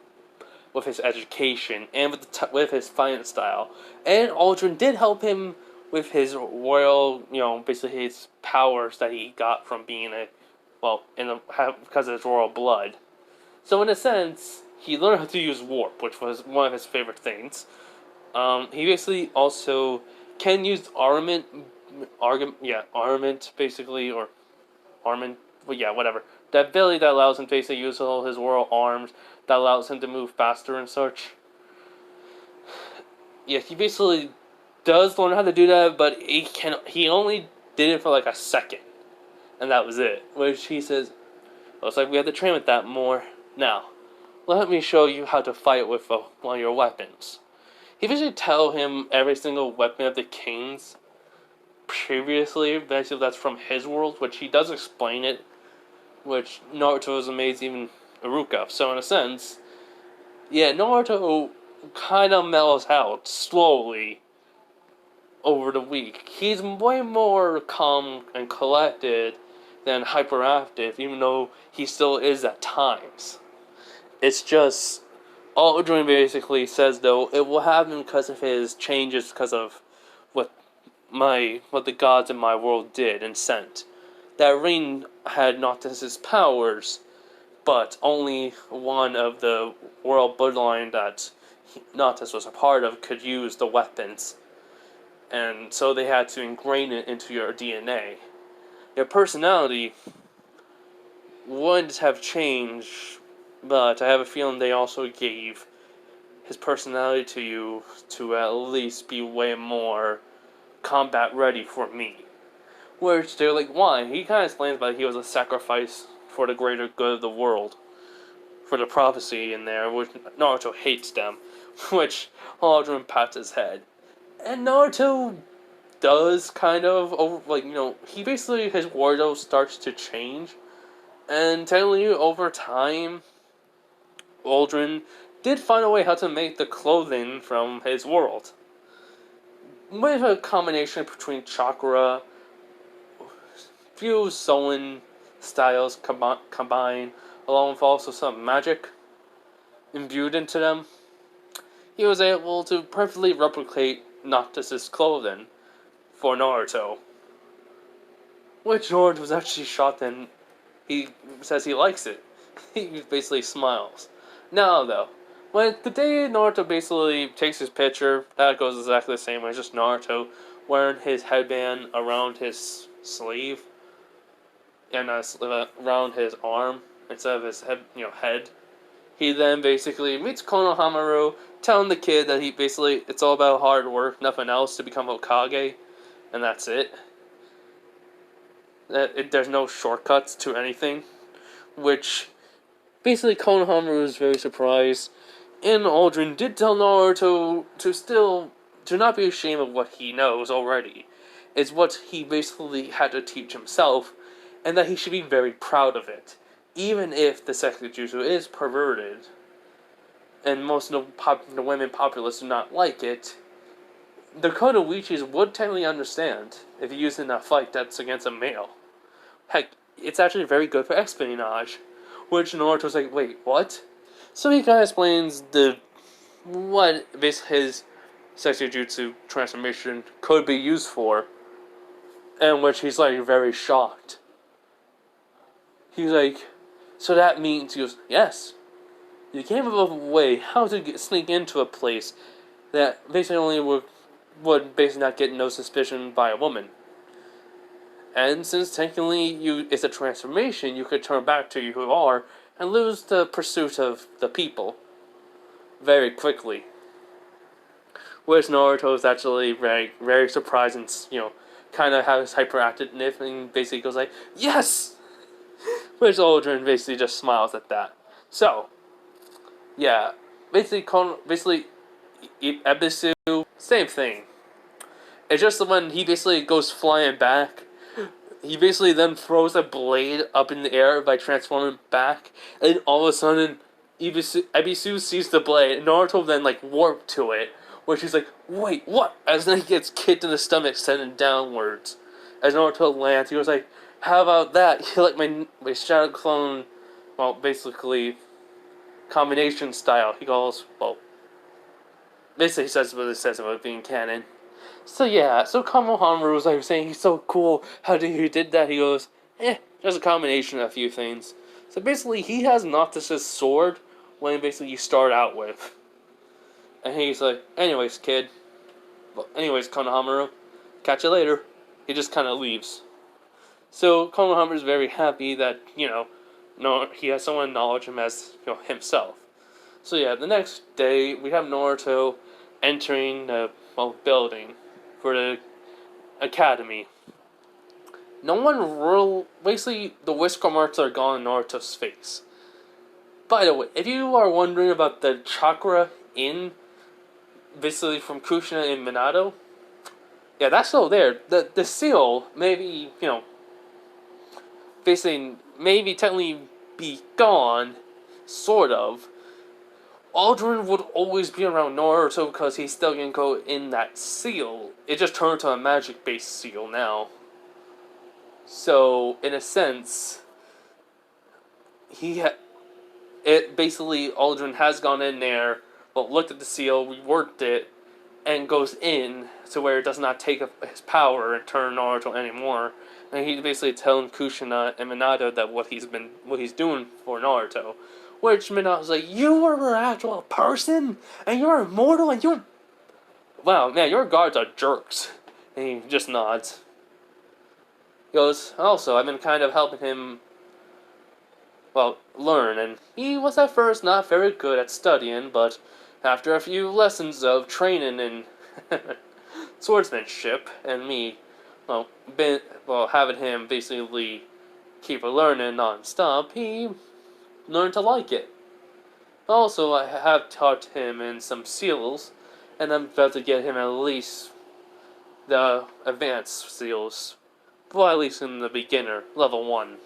with his education and with his fighting style. And Aldrin did help him with his royal, basically his powers that he got from being because of his royal blood. So in a sense, he learned how to use warp, which was one of his favorite things. He basically also can use armament basically, or armament, whatever. The ability that allows him to basically use all his royal arms, that allows him to move faster and such. Yeah, he basically does learn how to do that, but he only did it for like a second. And that was it. Which he says, looks like we have to train with that more. Now, let me show you how to fight with one of your weapons. He basically tell him every single weapon of the kings previously, basically that's from his world, which he does explain it, which Naruto is amazed even Iruka. So in a sense, yeah, Naruto kind of mellows out slowly over the week. He's way more calm and collected than hyperactive, even though he still is at times. It's just, Aldrin basically says, though, it will happen because of his changes, because of, what the gods in my world did and sent. That ring had Noctis's powers, but only one of the world bloodline that Noctis was a part of could use the weapons. And so they had to ingrain it into your DNA. Your personality would have changed, but I have a feeling they also gave his personality to you to at least be way more combat ready for me. Which they're like, why? He kind of explains that he was a sacrifice for the greater good of the world. For the prophecy in there, which Naruto hates them. Which Aldrin pats his head. And Naruto does kind of, he basically, his wardrobe starts to change. And technically, over time, Aldrin did find a way how to make the clothing from his world. With a combination between chakra, few sewing styles combined, along with also some magic imbued into them, he was able to perfectly replicate Noctis' clothing for Naruto. Which Naruto was actually shocked, and he says he likes it. He basically smiles. Now though, when the day Naruto basically takes his picture, that goes exactly the same way, just Naruto wearing his headband around his sleeve and around his arm instead of his head. He then basically meets Konohamaru, telling the kid that it's all about hard work, nothing else to become Hokage, and that's it. There's no shortcuts to anything, which basically Konohamaru was very surprised. And Aldrin did tell Naruto to not be ashamed of what he knows already. It's what he basically had to teach himself, and that he should be very proud of it. Even if the Sekijutsu is perverted, and most of the women populace do not like it, the Kunoichis would technically understand if you use it in a fight that's against a male. Heck, it's actually very good for espionage. Which Naruto's like, wait, what? So he kind of explains what his Sekijutsu transformation could be used for, and which he's like very shocked. He's like, so that means, he goes, yes. You came up with a way how to sneak into a place that basically only would basically not get no suspicion by a woman. And since technically it's a transformation, you could turn back to who you are and lose the pursuit of the people very quickly. Which Naruto is actually very, very surprised and, kind of has hyperactiveness and basically goes like, yes! Which Aldrin basically just smiles at that. So, yeah, basically Ebisu, same thing. It's just when he basically goes flying back, he basically then throws a blade up in the air by transforming back, and all of a sudden, Ebisu sees the blade, and Naruto then warped to it, which he's like, wait, what? As then he gets kicked in the stomach, sending downwards. As Naruto lands, he was like, how about that? You like my Shadow Clone, well, basically, combination style. He goes, well, basically he says what it says about being canon. So yeah, so Konohamaru was saying he's so cool, how did he did that? He goes, just a combination of a few things. So basically he has Noctis' sword when basically you start out with. And he's like, anyways kid, Konohamaru, catch you later. He just kind of leaves. So Konohamaru is very happy that, he has someone acknowledge him as, himself. So yeah, the next day we have Naruto entering the building for the academy. No one basically the whisker marks are gone on Naruto's face. By the way, if you are wondering about the chakra in basically from Kushina and Minato, yeah, that's still there. The seal maybe, basically maybe technically be gone, sort of. Aldrin would always be around Naruto because he's still gonna go in that seal. It just turned to a magic-based seal now. So, in a sense, Aldrin has gone in there, but looked at the seal, reworked it, and goes in to where it does not take his power and turn Naruto anymore. And he's basically telling Kushina and Minato that what he's doing for Naruto. Which Minato's like, you are an actual person, and you're immortal, and you're, wow, man, your guards are jerks. And he just nods. He goes, also, I've been kind of helping him, well, learn, and he was at first not very good at studying, but after a few lessons of training in swordsmanship, and me, having him basically keep learning non-stop, he learned to like it. Also, I have taught him in some seals, and I'm about to get him at least the advanced seals. Well, at least in the beginner, level 1.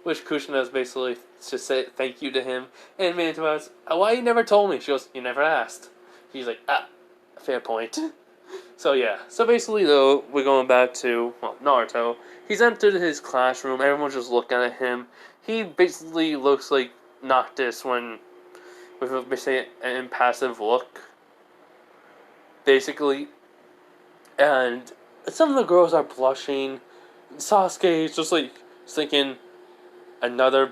Which Kushina is basically to say thank you to him. And Minato asks, why you never told me? She goes, you never asked. She's like, fair point. So yeah, so basically though, we're going back to, well, Naruto. He's entered his classroom, everyone's just looking at him. He basically looks like Noctis with basically an impassive look. Basically. And some of the girls are blushing. Sasuke is just like thinking another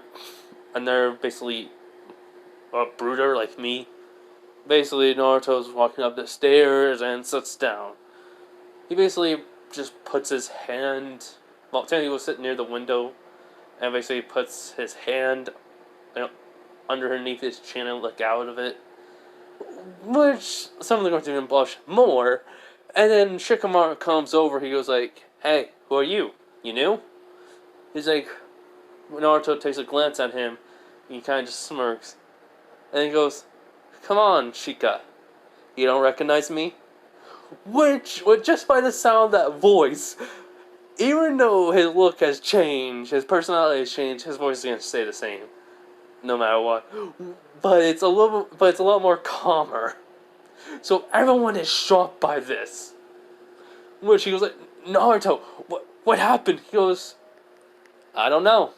basically a brooder like me. Basically, Naruto's walking up the stairs and sits down. He basically just puts his hand, well, technically he will sit near the window, and basically puts his hand, underneath his chin and look out of it. Which some of the girls even blush more. And then Shikamaru comes over, he goes like, hey, who are you? You new? He's like, Naruto takes a glance at him, and he kind of just smirks. And he goes, come on, Shika. You don't recognize me? Which, just by the sound of that voice, even though his look has changed, his personality has changed, his voice is going to stay the same. No matter what. But it's a lot more calmer. So everyone is shocked by this. Which he goes like, Naruto, what happened? He goes, I don't know.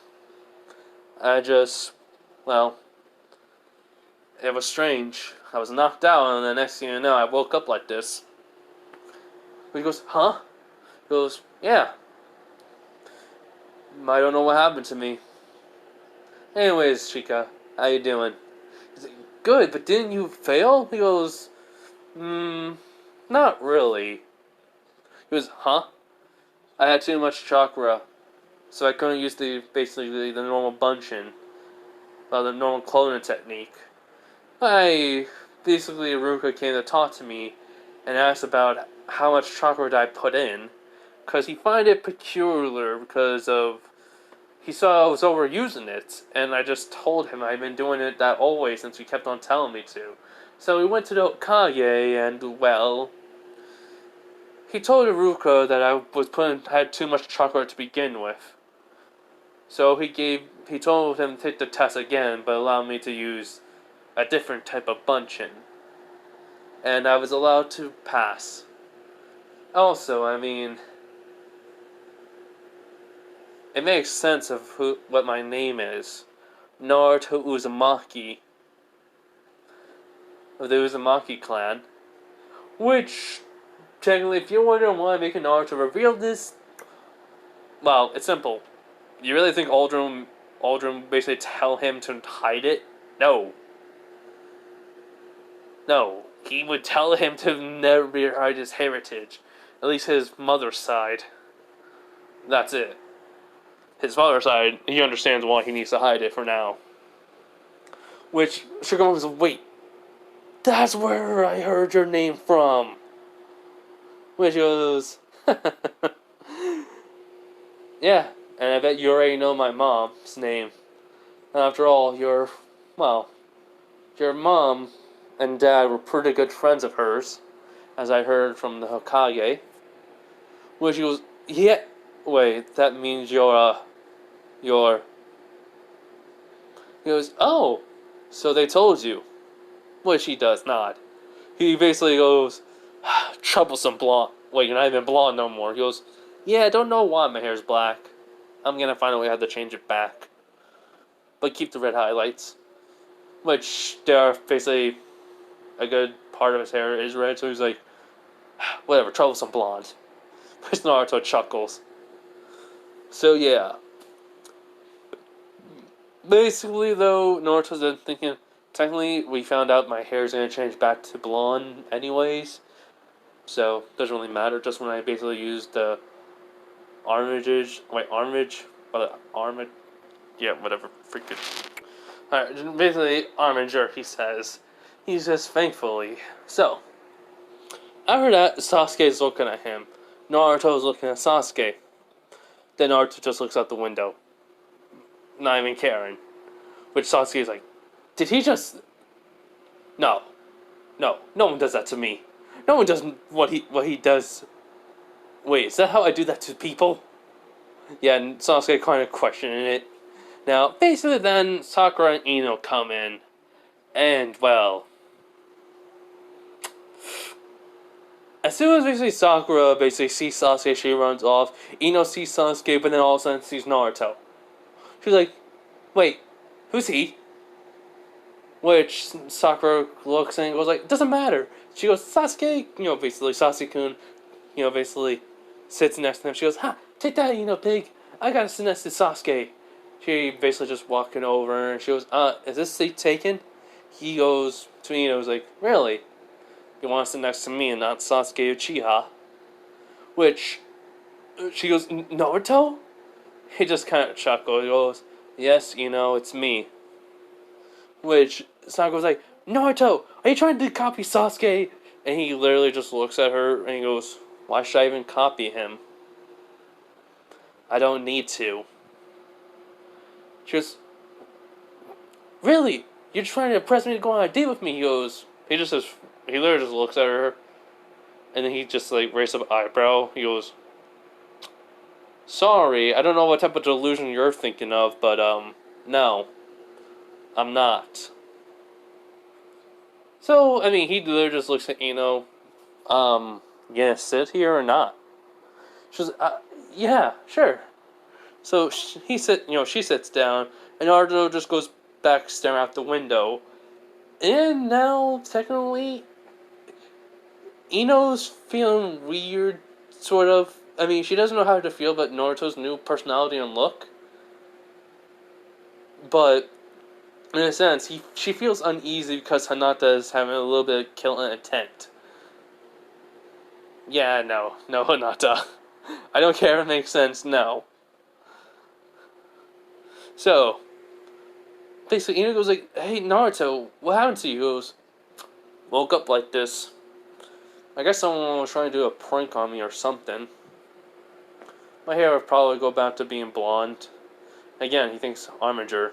Well, it was strange. I was knocked out, and the next thing you know, I woke up like this. He goes, huh? He goes, yeah. I don't know what happened to me. Anyways, Chika, how you doing? He's like, good, but didn't you fail? He goes, not really. He goes, huh? I had too much chakra, so I couldn't use basically the normal bunchin, the normal cloning technique. Basically, Ruka came to talk to me and asked about how much chakra I put in, because he find it peculiar because of, he saw I was overusing it, and I just told him I've been doing it that always since he kept on telling me to. So we went to the Hokage, and well, he told Ruka that I had too much chakra to begin with. So he told him to take the test again, but allowed me to use a different type of bunchin. And I was allowed to pass. Also, I mean, it makes sense of what my name is. Naruto Uzumaki. Of the Uzumaki clan. Which, technically, if you're wondering why I'm making Naruto reveal this, well, it's simple. You really think Aldrin basically tell him to hide it? No. No. He would tell him to never hide his heritage. At least his mother's side. That's it. His father's side, he understands why he needs to hide it for now. Which, Shikamaru was, wait, that's where I heard your name from. Which goes, yeah, and I bet you already know my mom's name. And after all, your mom and dad were pretty good friends of hers, as I heard from the Hokage. Which goes, yeah, wait, that means you're... He goes, oh, so they told you. Which he does not. He basically goes, troublesome blonde. Wait, you're not even blonde no more. He goes, yeah, I don't know why my hair's black. I'm gonna find a way how to change it back. But keep the red highlights. Which, they are basically a good part of his hair is red, so he's like, whatever, troublesome blonde. Which Naruto chuckles. So yeah. Basically, though, Naruto's been thinking, technically, we found out my hair is going to change back to blonde anyways, so it doesn't really matter. Just when I basically used the armage, yeah, whatever, freaking. Alright, basically, armager, he says. He says, thankfully. So, after that, Sasuke's looking at him. Naruto's looking at Sasuke. Then Naruto just looks out the window. Not even caring. Which Sasuke's like, did he just... No. No. No one does that to me. No one does what he does. Wait, is that how I do that to people? Yeah, and Sasuke kind of questioning it. Now, basically then, Sakura and Ino come in. And, well... As soon as basically Sakura basically sees Sasuke, she runs off. Ino sees Sasuke, but then all of a sudden sees Naruto. She's like, wait, who's he? Which Sakura looks and goes like, doesn't matter. She goes, Sasuke, basically Sasuke-kun, basically sits next to him. She goes, ha, take that, pig. I gotta sit next to Sasuke. She basically just walking over and she goes, is this seat taken? He goes to me and was like, really? You want to sit next to me and not Sasuke Uchiha? Which, she goes, Naruto? He just kind of chuckles. He goes, yes, it's me. Which, Sakura's like, Naruto, are you trying to copy Sasuke? And he literally just looks at her and he goes, why should I even copy him? I don't need to. She goes, really? You're trying to press me to go on a date with me? He literally just looks at her, and then he just like raises up an eyebrow. He goes, sorry, I don't know what type of delusion you're thinking of, but no, I'm not. So, I mean, he literally just looks at Ino, you gonna sit here or not? She goes, yeah, sure. So she sits down, and Naruto just goes back staring out the window. And now, technically, Ino's feeling weird, sort of. I mean, she doesn't know how to feel about Naruto's new personality and look. But, in a sense, she feels uneasy because Hinata is having a little bit of killing intent. Yeah, no, Hinata. I don't care if it makes sense, no. So, basically, Ino goes like, hey, Naruto, what happened to you? He goes, woke up like this. I guess someone was trying to do a prank on me or something. My hair would probably go back to being blonde. Again, he thinks armature.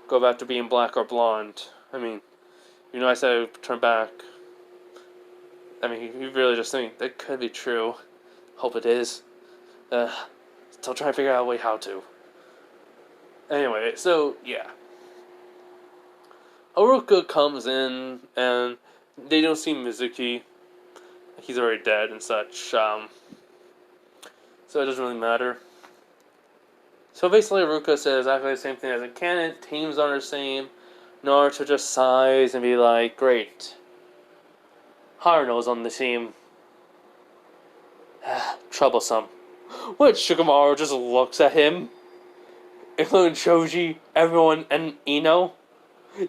Go back to being black or blonde. I mean, I said I would turn back. I mean, he really just thinks that could be true. Hope it is. Still trying to figure out a way how to. Anyway, so, yeah. Haruka comes in, and they don't see Mizuki. He's already dead and such, so it doesn't really matter. So basically, Haruka says exactly the same thing as a canon. Teams are the same. Naruto just sighs and be like, great. Haruno's on the team. Troublesome. Which Shikamaru just looks at him, including Choji, everyone, and Ino.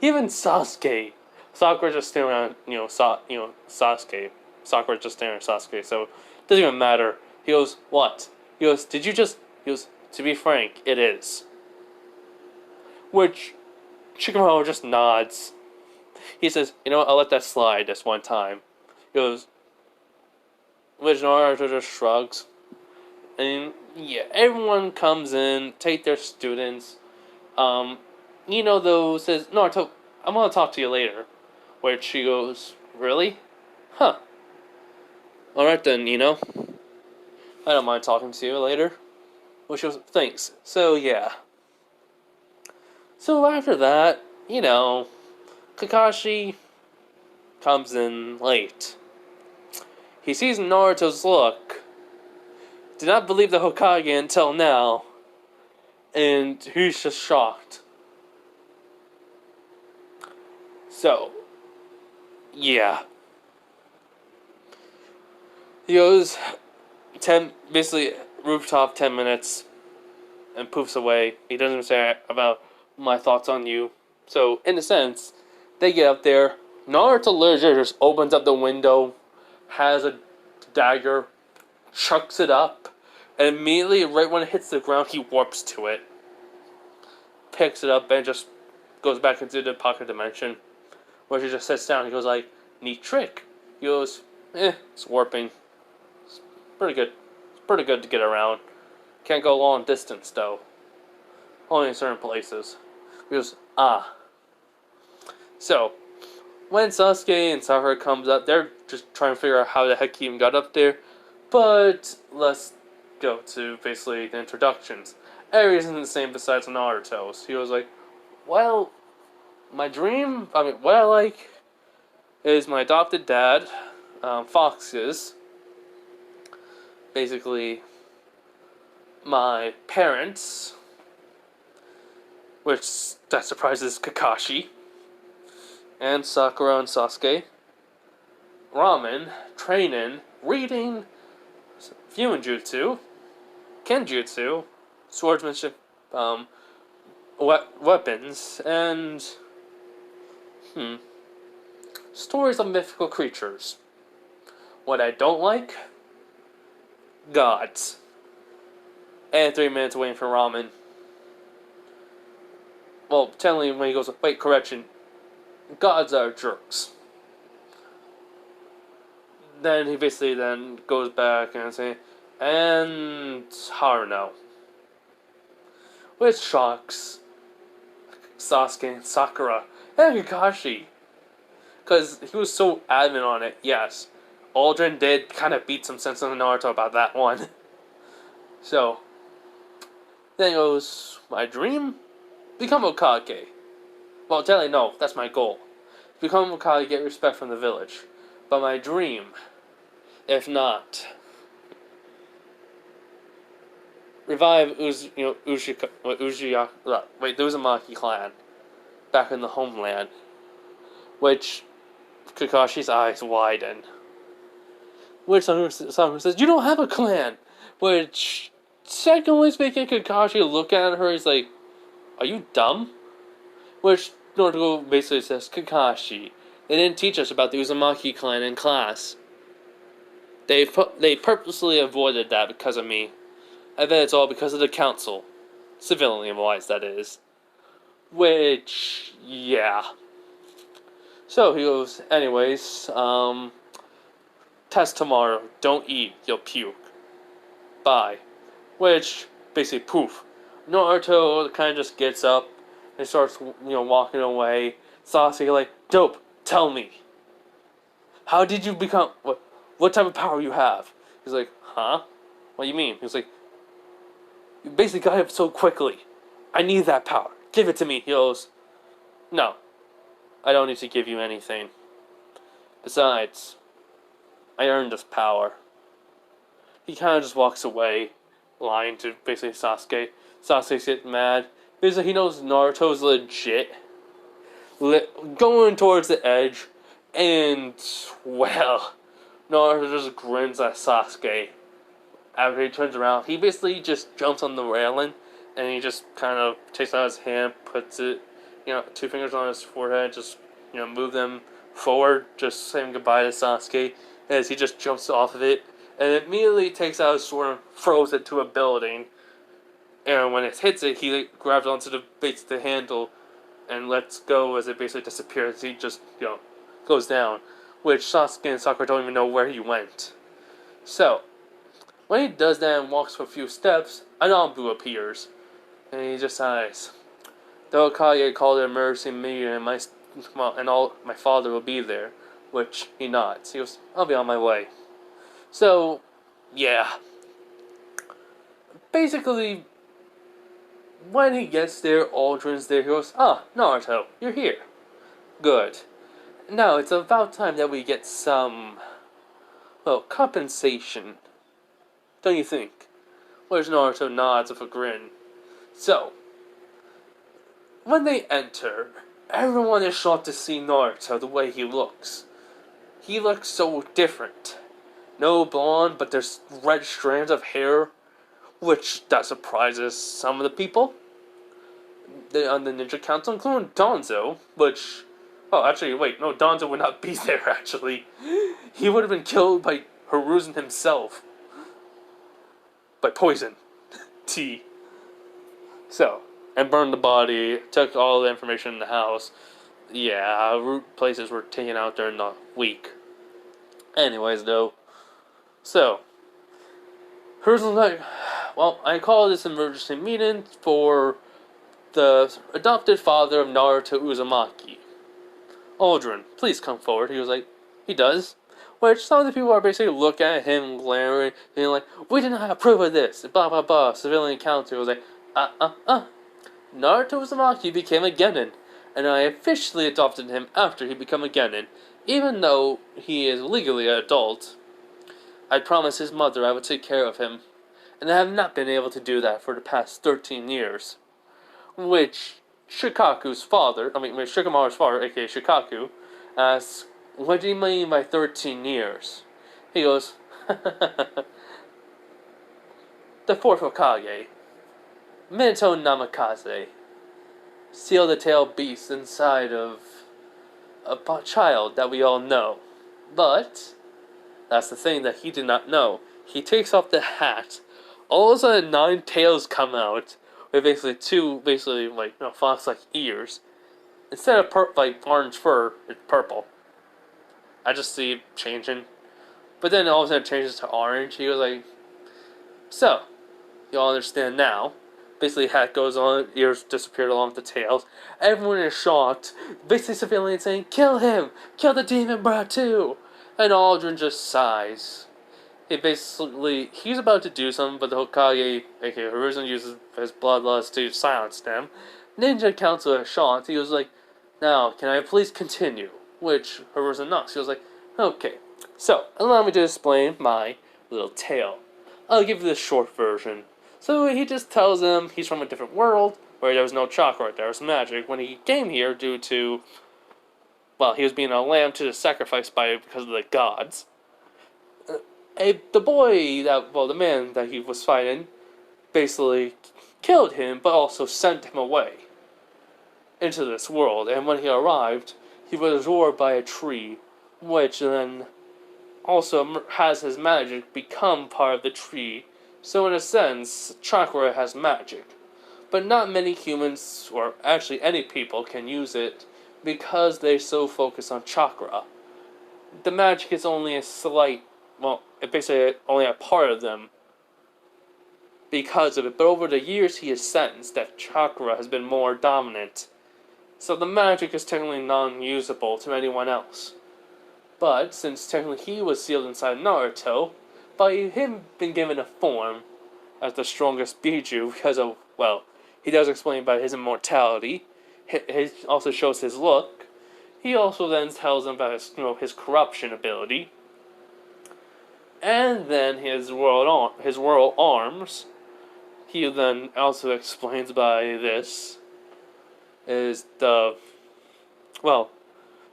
Even Sasuke. Sakura just staring at, Sasuke. Sakura just staring at Sasuke, so it doesn't even matter. He goes, what? He goes, he goes, to be frank, it is. Which, Shikamaru just nods. He says, I'll let that slide this one time. He goes, which Naruto just shrugs. And, yeah, everyone comes in, take their students. Though, says, Naruto, I'm gonna talk to you later. Which she goes, really? Huh. Alright then, I don't mind talking to you later. Which goes, thanks. So, yeah. So, after that, Kakashi comes in late. He sees Naruto's look. Did not believe the Hokage until now. And he's just shocked. So, yeah. He goes 10, basically, rooftop 10 minutes, and poofs away. He doesn't say about my thoughts on you. So, in a sense, they get up there. Naruto literally just opens up the window, has a dagger, chucks it up, and immediately, right when it hits the ground, he warps to it. Picks it up and just goes back into the pocket dimension, where he just sits down. He goes like, neat trick. He goes, it's warping. It's pretty good. It's pretty good to get around. Can't go long distance though. Only in certain places. He goes, ah. So, when Sasuke and Sakura comes up, they're just trying to figure out how the heck he even got up there. But let's go to basically the introductions. Everything's the same besides Naruto's. He was like, well, what I like is my adopted dad, Fox's, basically my parents, which that surprises Kakashi, and Sakura and Sasuke, ramen, training, reading, Fuinjutsu, Kenjutsu, swordsmanship, weapons, and stories of mythical creatures. What I don't like, gods. And 3 minutes waiting for ramen. Well, technically when he goes, wait, correction, gods are jerks. Then he basically then goes back and say, and Haruno. Which shocks Sasuke and Sakura and Kakashi. Because he was so adamant on it, yes. Aldrin did kind of beat some sense in Naruto about that one. So, then he goes, my dream? Become Hokage. Well, technically no, that's my goal. Become Hokage, get respect from the village. But my dream, if not, revive the Uzumaki clan back in the homeland. Which Kakashi's eyes widen. Which someone says, you don't have a clan! Which, secondly speaking, Kakashi look at her, he's like, are you dumb? Which Naruto basically says, Kakashi, they didn't teach us about the Uzumaki clan in class. They purposely avoided that because of me. I bet it's all because of the council. Civilian-wise, that is. Which, yeah. So he goes, anyways, test tomorrow. Don't eat, you'll puke. Bye. Which, basically, poof. Naruto kind of just gets up and starts, walking away. Sasuke like, dope, tell me. How did you become, what type of power you have? He's like, huh? What do you mean? He's like, you basically got up so quickly. I need that power. Give it to me. He goes, no. I don't need to give you anything. Besides, I earned this power. He kind of just walks away, lying to basically Sasuke. Sasuke's getting mad. Basically, he knows Naruto's legit. Going towards the edge, and, well, Naruto just grins at Sasuke. After he turns around, he basically just jumps on the railing, and he just kind of takes out his hand, puts it, 2 fingers on his forehead, just, move them forward, just saying goodbye to Sasuke, as he just jumps off of it, and immediately takes out his sword and throws it to a building. And when it hits it, he grabs onto the handle and lets go as it basically disappears. He just, goes down, which Sasuke and Sakura don't even know where he went. So, when he does that and walks for a few steps, an Anbu appears, and he just sighs. The Hokage called an emergency meeting, and my father will be there, which he nods. He goes, I'll be on my way. So, yeah. Basically, when he gets there, Aldrin's there. He goes, Naruto, you're here. Good. Now, it's about time that we get some, compensation. Don't you think? Where's Naruto nods with a grin. So, when they enter, Everyone is shocked to see Naruto the way he looks. He looks so different. No blonde, but there's red strands of hair, which that surprises some of the people on the Ninja Council, including Donzo, which... Oh, actually, wait, no, Donzo would not be there, actually. He would have been killed by Hiruzen himself. By poison. Tea. So, and burned the body, took all the information in the house. Yeah, root places were taken out during the week. Anyways, though. So, Hiruzen's like, well, I call this emergency meeting for the adopted father of Naruto Uzumaki. Aldrin, please come forward. He was like, he does. Which some of the people are basically looking at him, glaring, being like, we did not have proof of this, blah blah blah. Civilian encounter was like, Naruto Uzumaki became a genin, and I officially adopted him after he became a genin, even though he is legally an adult. I promised his mother I would take care of him, and I have not been able to do that for the past 13 years. Which Shikamaru's father, aka Shikaku, asks, what do you mean by 13 years? He goes, the fourth Hokage, Minato Namikaze, seal the tail beast inside of a child that we all know. But that's the thing that he did not know. He takes off the hat. All of a sudden, 9 tails come out with basically two, fox-like ears. Instead of orange fur, it's purple. I just see it changing. But then all of a sudden it changes to orange. He was like, so, you all understand now. Basically, hat goes on, ears disappeared along with the tails. Everyone is shocked. Basically, civilians saying, kill him! Kill the demon brat too! And Aldrin just sighs. He's about to do something, but the Hokage, aka Hiruzen, uses his bloodlust to silence them. Ninja Council is shocked. He was like, now, can I please continue? Which Hiruzen knocks. He was like, okay. So, allow me to explain my little tale. I'll give you the short version. So he just tells them he's from a different world, where there was no chakra, there was magic. When he came here due to, well, he was being a lamb to the sacrifice because of the gods. The man that he was fighting, basically killed him, but also sent him away into this world. And when he arrived, he was absorbed by a tree, which then also has his magic become part of the tree. So in a sense, chakra has magic. But not many humans, or actually any people, can use it because they so focus on chakra. The magic is only a slight, it's basically only a part of them because of it. But over the years, he has sensed that chakra has been more dominant. So the magic is technically non-usable to anyone else. But since technically he was sealed inside Naruto, by him being given a form as the strongest Biju because of, he does explain by his immortality. He also shows his look. He also then tells them about his corruption ability. And then his world arms. He then also explains by this is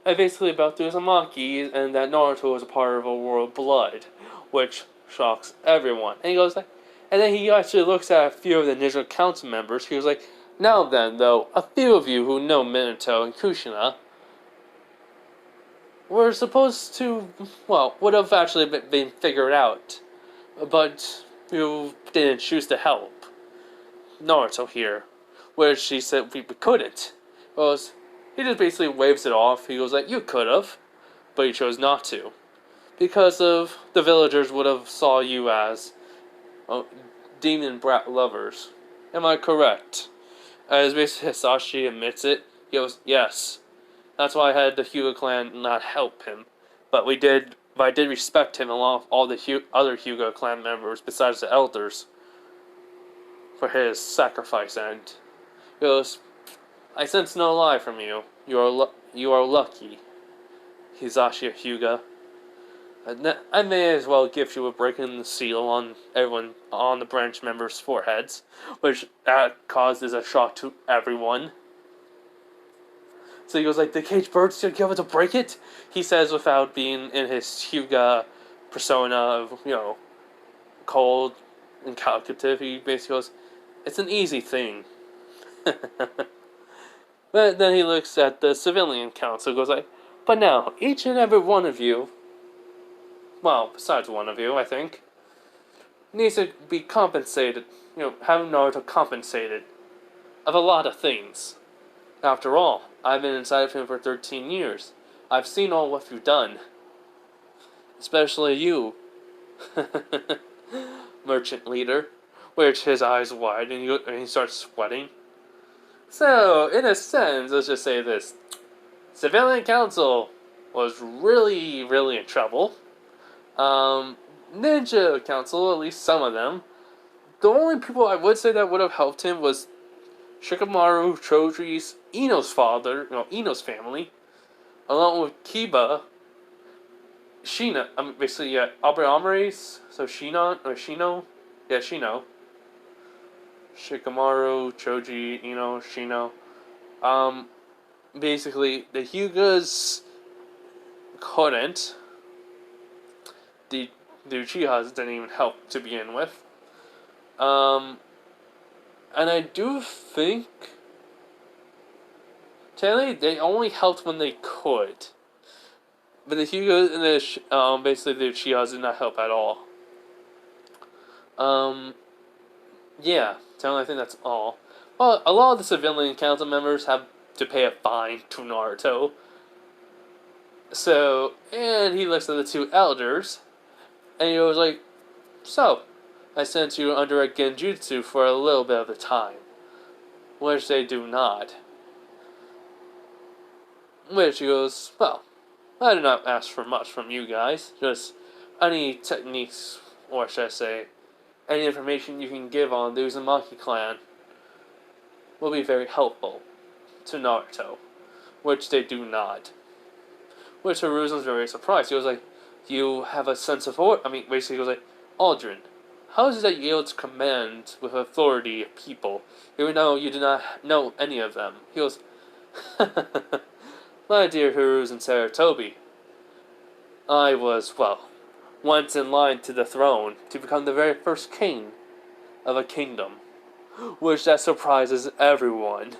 basically about the Uzumaki and that Naruto is a part of a world blood, which shocks everyone. And he goes like, and then he actually looks at a few of the Ninja Council members. He was like, now then, though, a few of you who know Minato and Kushina were supposed to, would have actually been figured out, but you didn't choose to help Naruto here, which he said we couldn't. He just basically waves it off. He goes like, you could have, but you chose not to. Because of the villagers would have saw you as demon brat lovers. Am I correct? As basically Hisashi admits it, he goes, yes. That's why I had the Hyuga clan not help him. But I did respect him along with all the other Hyuga clan members besides the elders for his sacrifice end. He goes, I sense no lie from you. You are lucky, Hisashi Hyuga. I may as well give you a break in the seal on everyone on the branch members' foreheads, which causes a shock to everyone. So he goes like, the cage bird's gonna be able to break it? He says without being in his Hyuga persona of, cold and calculative. He basically goes, it's an easy thing. But then he looks at the civilian council and goes like, but now, each and every one of you, well, besides one of you, I think, needs to be compensated, have Naruto compensated of a lot of things. After all, I've been inside of him for 13 years. I've seen all what you've done. Especially you, merchant leader, which his eyes widen and he starts sweating. So, in a sense, let's just say this. Civilian Council was really, really in trouble. Ninja Council, at least some of them. The only people I would say that would have helped him was Shikamaru, Choji's, Ino's father, Ino's family, along with Kiba, Shina, basically, yeah, Amre's, so Shino, yeah, Shino, Shikamaru, Choji, Ino, Shino, basically, the Hyugas couldn't, the Uchihas didn't even help to begin with, and I do think, technically, they only helped when they could. But the Hyugas and basically the Uchihas did not help at all. Yeah, technically I think that's all. Well, a lot of the civilian council members have to pay a fine to Naruto. So, and he looks at the two elders, and he goes like, so, I sent you under a genjutsu for a little bit of the time. Which they do not. Which he goes, well, I did not ask for much from you guys, just any techniques, or should I say, any information you can give on the Uzumaki clan will be very helpful to Naruto, which they do not. Which Hiruzen's very surprised. He was like, you have a sense of order? Basically he goes like, Aldrin, how is it that you're able to command with authority of people, even though you do not know any of them? He goes, my dear Hiruzen Saratobi, I was, once in line to the throne to become the very first king of a kingdom, which that surprises everyone.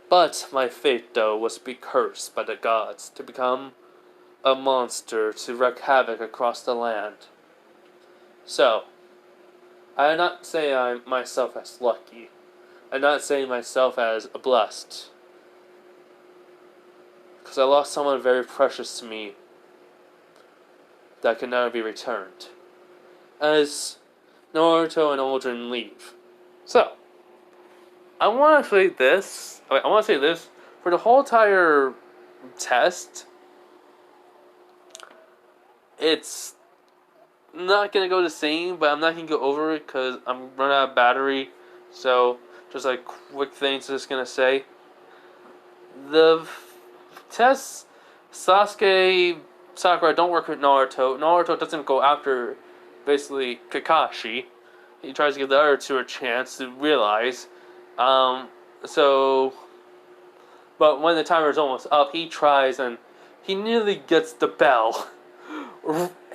But my fate, though, was to be cursed by the gods to become a monster to wreak havoc across the land. So, I do not say I myself as lucky. I do not say myself as blessed. Because I lost someone very precious to me that can never be returned. As Naruto and Aldrin leave. So, I want to say this. For the whole entire test, it's not going to go the same, but I'm not going to go over it because I'm running out of battery. So, just like quick things I'm just going to say. The tests, Sasuke, Sakura don't work with Naruto. Naruto doesn't go after, basically, Kakashi. He tries to give the other two a chance to realize. But when the timer is almost up, he tries and he nearly gets the bell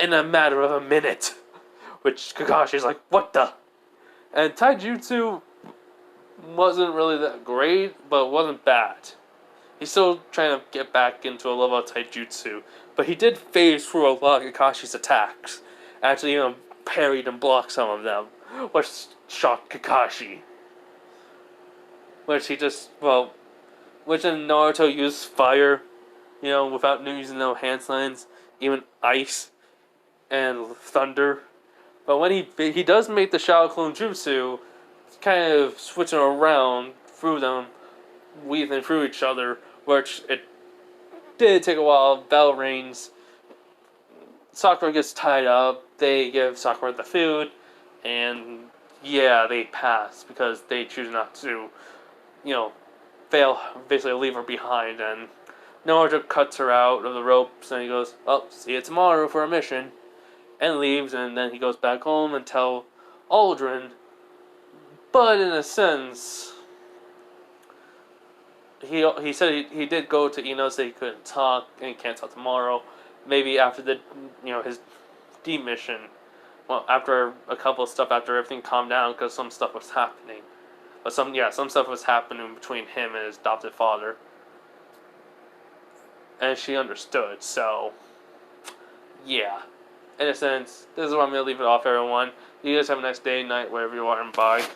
in a matter of a minute. Which Kakashi's like, what the? And Taijutsu wasn't really that great, but wasn't bad. He's still trying to get back into a level of Taijutsu, but he did phase through a lot of Kakashi's attacks. Actually, parried and blocked some of them, which shocked Kakashi. Which then Naruto used fire, without using no hand signs, even ice and thunder. But when he does make the Shadow Clone Jutsu, kind of switching around through them, weaving through each other, which it did take a while. Bell rings. Sakura gets tied up. They give Sakura the food, and they pass because they choose not to, fail, basically leave her behind. And Naruto cuts her out of the ropes, and he goes, "Well, see you tomorrow for a mission," and leaves. And then he goes back home and tell Aldrin. But in a sense, he said he did go to Eno, say he couldn't talk and he can't talk tomorrow. Maybe after the his demission. Well, after a couple of stuff, after everything calmed down, because some stuff was happening. But some stuff was happening between him and his adopted father, and she understood. So, yeah, in a sense, this is where I'm gonna leave it off, everyone. You guys have a nice day, night, wherever you are, and bye.